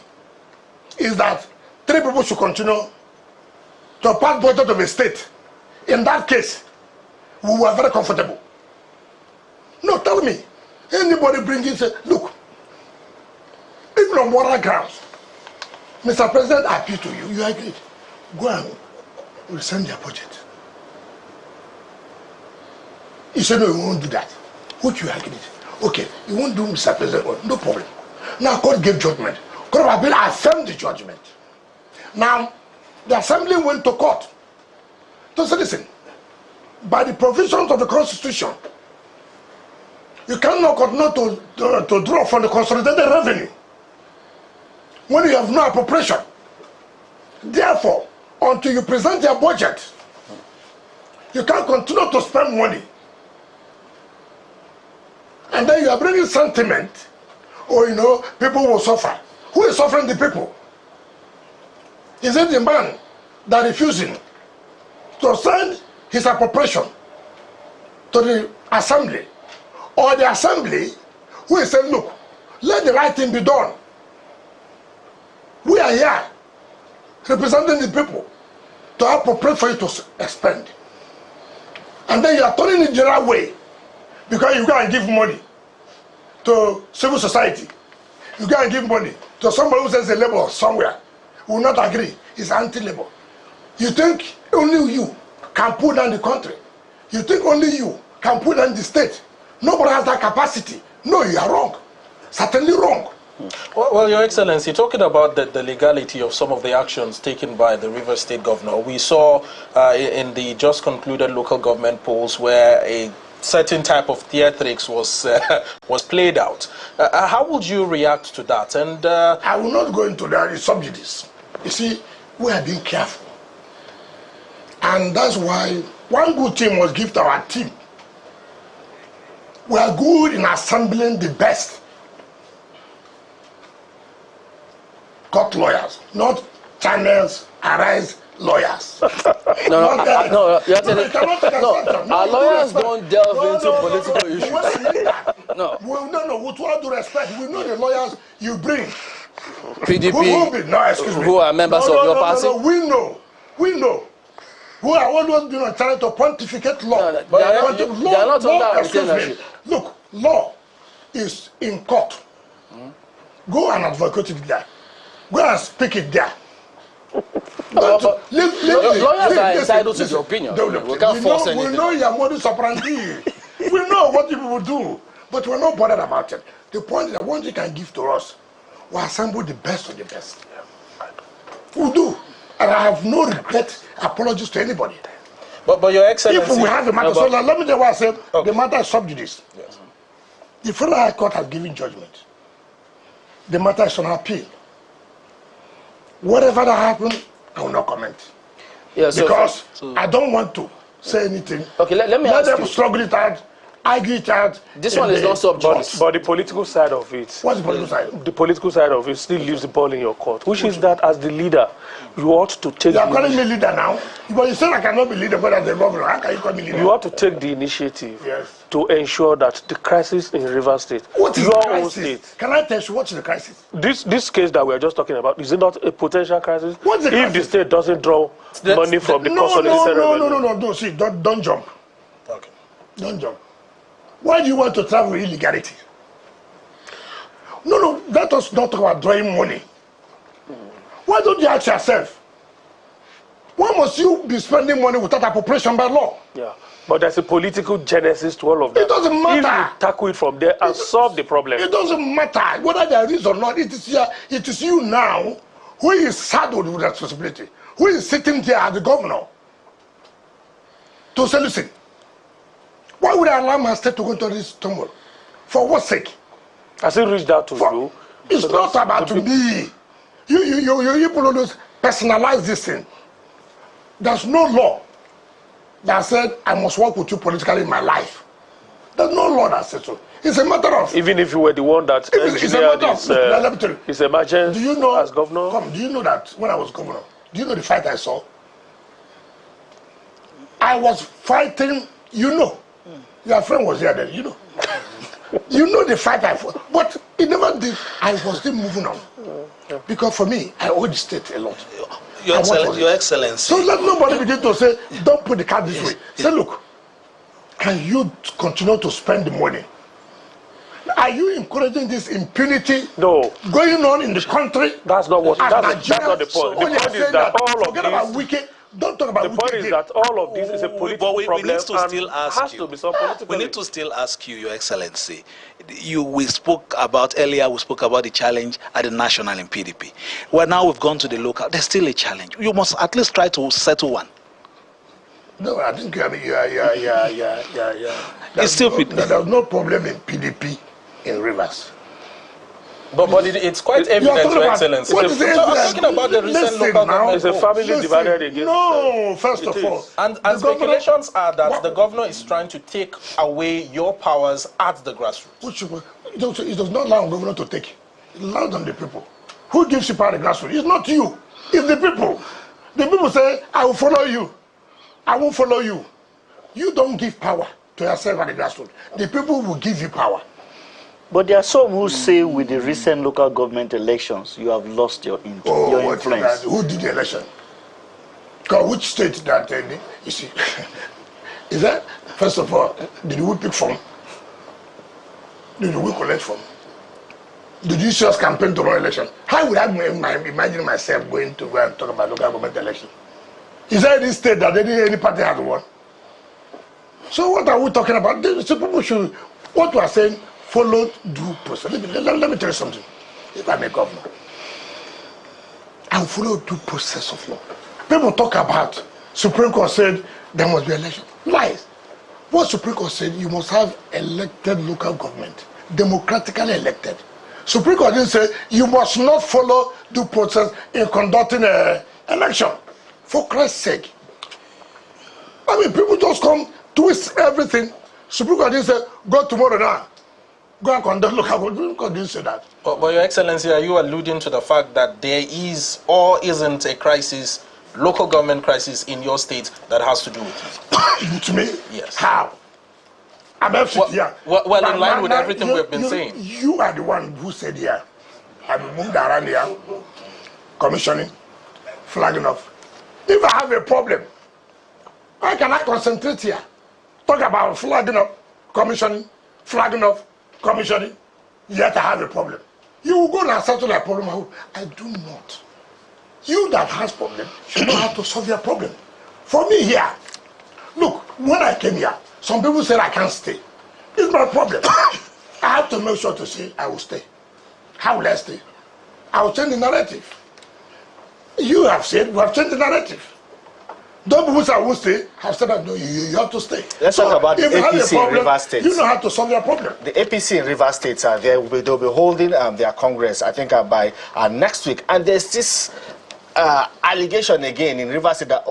S3: is that 3 people should continue to pass budget of a state. In that case, we were very comfortable. No, tell me. Anybody bring in, say, look, even on moral grounds, Mr. President, I appeal to you, you agreed. Go and resend their budget. He said, no, you won't do that. What you agreed? Okay, you won't do, Mr. President, no problem. Now, court gave judgment. Court of Appeal affirmed the judgment. Now, the assembly went to court to say, listen, by the provisions of the Constitution, you cannot continue to draw from the consolidated revenue when you have no appropriation. Therefore, until you present your budget, you can't continue to spend money. And then you are bringing sentiment, or you know, people will suffer. Who is suffering? The people. Is it the man that refusing to send his appropriation to the assembly, or the assembly who is saying, look, let the right thing be done. We are here representing the people to appropriate for you to expend. And then you are turning it the right way because you go and give money to civil society. You go and give money to somebody who says a labor somewhere. Will not agree. It's anti-labor. You think only you can put down the country. You think only you can put down the state. Nobody has that capacity. No, you are wrong. Certainly wrong.
S2: Well, Your Excellency, talking about the legality of some of the actions taken by the Rivers State Governor, we saw in the just concluded local government polls where a certain type of theatrics was played out. How would you react to that? And
S3: I will not go into that. It's subjudice. You see, we are being careful. And that's why one good thing was given to our team. We are good in assembling the best court lawyers, not channels, arise lawyers.
S4: Our lawyers don't delve into political issues.
S3: No, with all due respect, we know the lawyers you bring.
S4: PDP, who are members of your party?
S3: No, we know. Who are always trying to pontificate law.
S4: They are not under
S3: Look, law is in court. Go and advocate it there. Go and speak it there.
S4: Lawyers are entitled to their opinion. We can't force anything.
S3: We know your modus operandi. We know what people will do, but we're not bothered about it. The point is that what you can give to us, we assemble the best of the best. We do. And I have no regret, apologies to anybody.
S2: But Your Excellency...
S3: If we have the matter, so let me tell you what I said, the matter is subjudice.
S2: Yes.
S3: The Federal High Court has given judgment. The matter is on appeal. Whatever that happened, I will not comment.
S4: Yeah,
S3: because I don't want to say anything.
S4: Okay, let me ask
S3: them
S4: you.
S3: struggle it out argue it out.
S4: This one is not subject.
S1: But the political side of it.
S3: What's the political side?
S1: The political side of it still leaves the ball in your court, which is that as the leader, you ought to take.
S3: You are calling me leader now, but you said I cannot be leader, but as the governor, how can you call me leader?
S1: You ought to take the initiative
S3: Yes.
S1: to ensure that the crisis in Rivers State,
S3: What is
S1: your
S3: the
S1: own
S3: crisis?
S1: state.
S3: Can I tell you what's the crisis?
S1: This case that we are just talking about, is it not a potential crisis?
S3: What's the
S1: if
S3: crisis?
S1: the state doesn't draw money from the consolidated revenue?
S3: No. See, don't jump.
S8: Okay.
S3: Don't jump. Why do you want to travel with illegality? No, let us not talk about drawing money. Why don't you ask yourself, why must you be spending money without appropriation by law?
S1: Yeah, but there's a political genesis to all of that.
S3: It doesn't matter.
S1: If you tackle it from there and solve the problem.
S3: It doesn't matter whether there is or not. It is you now who is saddled with responsibility, who is sitting there as the governor to say, listen, why would I allow my state to go into this turmoil? For what sake?
S1: Has it reached out to you?
S3: It's not about to me. You people always personalize this thing. There's no law that said I must work with you politically in my life. There's no law that says so. It's a matter of...
S1: Even if you were the one that engineered this emergency as governor?
S3: Do you know that when I was governor, do you know the fight I saw? I was fighting, your friend was here then, You know the fight I fought, but it never did. I was still moving on. Because for me, I owe the state a lot.
S8: Your Excellency.
S3: So let nobody begin to say, don't put the card this way. Say, look, can you continue to spend the money? Are you encouraging this impunity going on in the country?
S1: That's not what. That's not the point. The point is that all of
S3: forget about Wike. Don't talk about
S1: the point is that all of this is a political problem.
S8: We need to still ask you.
S1: To be solved politically.
S8: We need to still ask you, Your Excellency. We spoke about the challenge at the national in PDP. Well, now we've gone to the local. There's still a challenge. You must at least try to settle one.
S3: No, I think
S8: It's still
S3: there's no problem in PDP in Rivers.
S2: But it's quite evident, Your Excellency. I'm talking about the recent local government.
S1: It's a family divided against.
S3: No, first of all.
S2: And speculations are that the governor is trying to take away your powers at the grassroots.
S3: It does not allow the governor to take. It allows them the people. Who gives you power at the grassroots? It's not you. It's the people. The people say, I will follow you. I won't follow you. You don't give power to yourself at the grassroots. The people will give you power.
S5: But there are some who say with the recent local government elections, you have lost your influence.
S3: Who did the election? Because which state that, you see, is that, first of all, did we pick from? Did we collect from? Did you see us campaign to run election? How would I imagine myself going to go and talk about local government election? Is there any state that any party has won? So what are we talking about? So people should, what we are saying, follow due process. Let me tell you something. If I'm a governor, I will follow due process of law. People talk about Supreme Court said there must be election. Lies. What Supreme Court said, you must have elected local government, democratically elected. Supreme Court didn't say you must not follow due process in conducting an election. For Christ's sake. I mean, people just come, twist everything. Supreme Court didn't say, go tomorrow now. Go and conduct local government. God didn't say that.
S2: But Your Excellency, are you alluding to the fact that there is or isn't a crisis, local government crisis in your state that has to do with you?
S3: To me?
S2: Yes.
S3: How? I'm FCT here.
S2: Well, in line with everything we've been saying.
S3: You are the one who said here, I've moved around here, commissioning, flagging off. If I have a problem, I cannot concentrate here. Talk about flagging up, commissioning, flagging off, commissioning, yet I have a problem. You will go and settle a problem. I do not. You that has problem should know how to solve your problem. For me here, look, when I came here, some people said I can't stay. It's my problem. I have to make sure to say I will stay. How will I stay? I will change the narrative. You have said we have changed the narrative. Those people say I won't stay have said that no, you have to stay.
S6: Let's talk about the APC in Rivers State.
S3: You know how to solve your problem.
S6: The APC in Rivers State, they'll be holding their Congress, I think, by next week. And there's this allegation again in Rivers State that,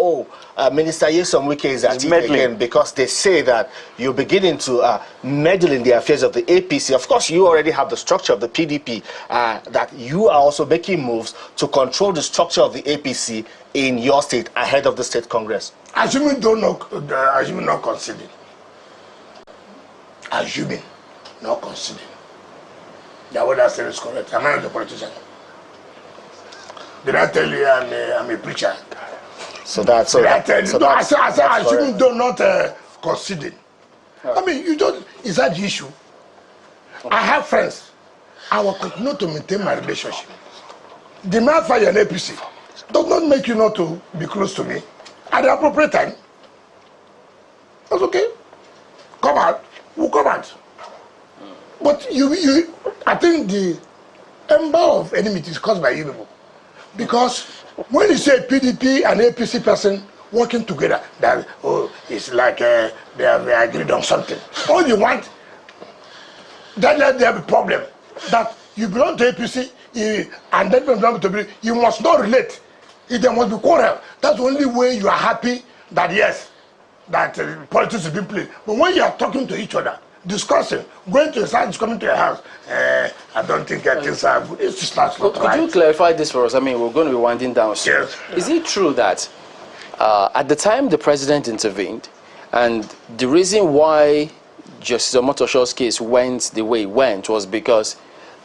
S6: Minister Nyesom Wike is at it again because they say that you're beginning to meddle in the affairs of the APC. Of course, you already have the structure of the PDP, that you are also making moves to control the structure of the APC in your state ahead of the state congress.
S3: Assuming not conceding. Assuming not conceding. That what I said is correct. I'm not a politician. Did I tell you I'm a preacher?
S6: So that's so.
S3: I said assuming not conceding. Right. I mean, is that the issue? Okay. I have friends. I will continue to maintain my relationship. The man for an APC does not make you not to be close to me at the appropriate time. That's okay. Come out. We'll come out. But I think the ember of enmity is caused by you people. Because when you say PDP and APC person working together, that it's like they have agreed on something. All you want, then they have a problem. That you belong to APC and then belong to PDP, you must not relate. There must be quarrel. That's the only way you are happy that yes, that politics is being played. But when you are talking to each other, discussing, going to a side, coming to your house, I don't think things are good. It's just not right.
S4: Could you clarify this for us? I mean, we're going to be winding down soon.
S3: Yes.
S4: Is it true that at the time the president intervened, and the reason why Justice Omotosho's case went the way it went was because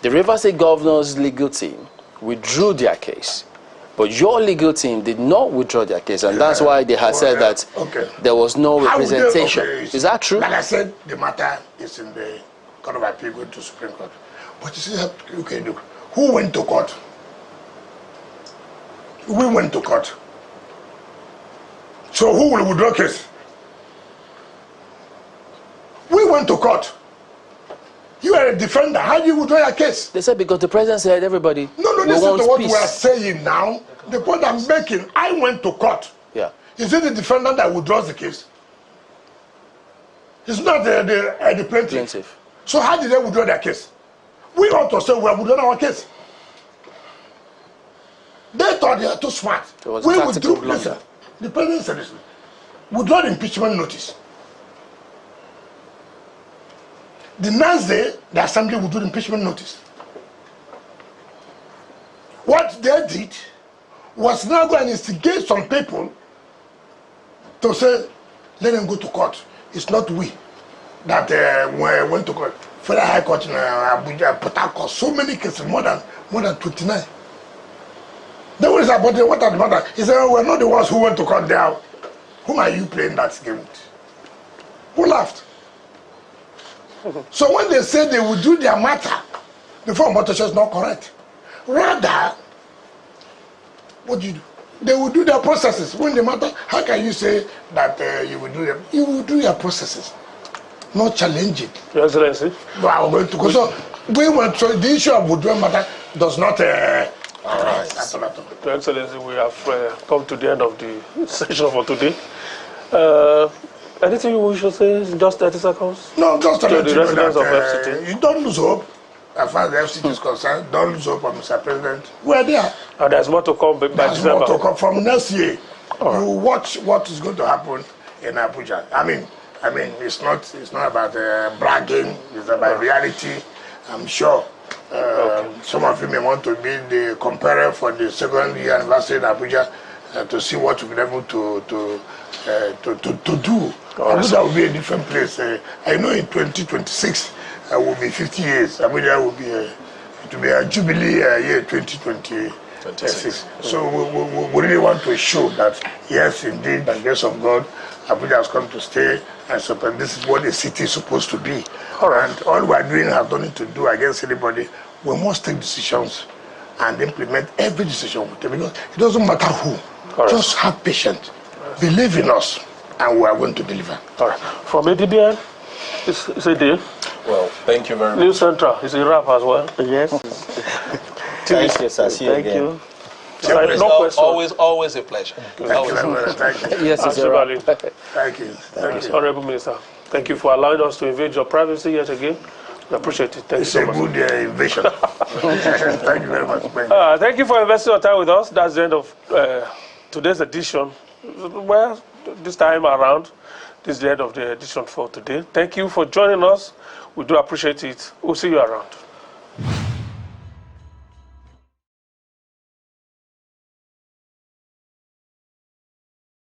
S4: the Rivers State governor's legal team withdrew their case, but your legal team did not withdraw their case, and that's why they had said that there was no representation. Is that true?
S3: Like I said, the matter is in the Court of Appeal going to Supreme Court. But you see, okay, look, who went to court? We went to court. So who will withdraw case? We went to court. You are a defender. How do you withdraw your case?
S4: They said because the president said everybody.
S3: No, listen to what we are saying now. The point I'm making, I went to court.
S4: Yeah.
S3: Is it the defendant that withdraws the case? It's not the plaintiff. So how did they withdraw their case? We ought to say we have withdrawn our case. They thought they are too smart. We withdrew. Listen, the president said this. Withdraw the impeachment notice. The next day, the assembly withdrew the impeachment notice. What they did was now go and instigate some people to say, let them go to court. It's not we that went to court. Federal High Court in Abuja, Port Harcourt, so many cases, more than 29. Then what is about it? What are the matter? He said, we're not the ones who went to court there. Whom are you playing that game with? Who laughed? So when they say they will do their matter, the form of is not correct. Rather, what do you do? They will do their processes. When they matter, how can you say that you will do them? You will do your processes, not challenge it.
S1: Your Excellency.
S3: No, I'm going to go. So we went to the issue of withdrawal matter does not.
S1: All right. Your Excellency, we have come to the end of the session for today. Anything you wish to say? Just 30 seconds?
S3: No, just to
S1: the residents of FCT.
S3: You don't lose hope. As far as the FCT is concerned, don't lose hope on Mr. President. We're there.
S1: And there's more to come by December.
S3: There's more to come from next year. Right. You watch what is going to happen in Abuja. I mean, it's not about bragging. It's about reality. I'm sure some of you may want to be the comparer for the second year anniversary in Abuja to see what we've been able to do. Abuja will be a different place. I know in 2026 will be 50 years. Abuja will be a jubilee year 2026. So we really want to show that yes, indeed, by the grace of God, Abuja has come to stay, and so this is what a city is supposed to be. And all we are doing has nothing to do against anybody. We must take decisions and implement every decision we take, because it doesn't matter who. Just have patience. Believe in us, and we are going to deliver.
S1: All right. From ADBN, it's a deal.
S2: Well, thank you very much.
S1: New Central is a wrap as well.
S5: Yes.
S6: Thank you, sir. See you again.
S2: Always a pleasure.
S3: Thank you.
S4: Yes,
S1: absolutely.
S3: Thank you.
S1: Honorable Minister, thank you for allowing us to invade your privacy yet again. I appreciate it. Thank you so much.
S3: It's a good invasion. Thank you very much.
S1: Thank you for investing your time with us. That's the end of today's edition. Well, this time around, this is the end of the edition for today. Thank you for joining us. We do appreciate it. We'll see you around.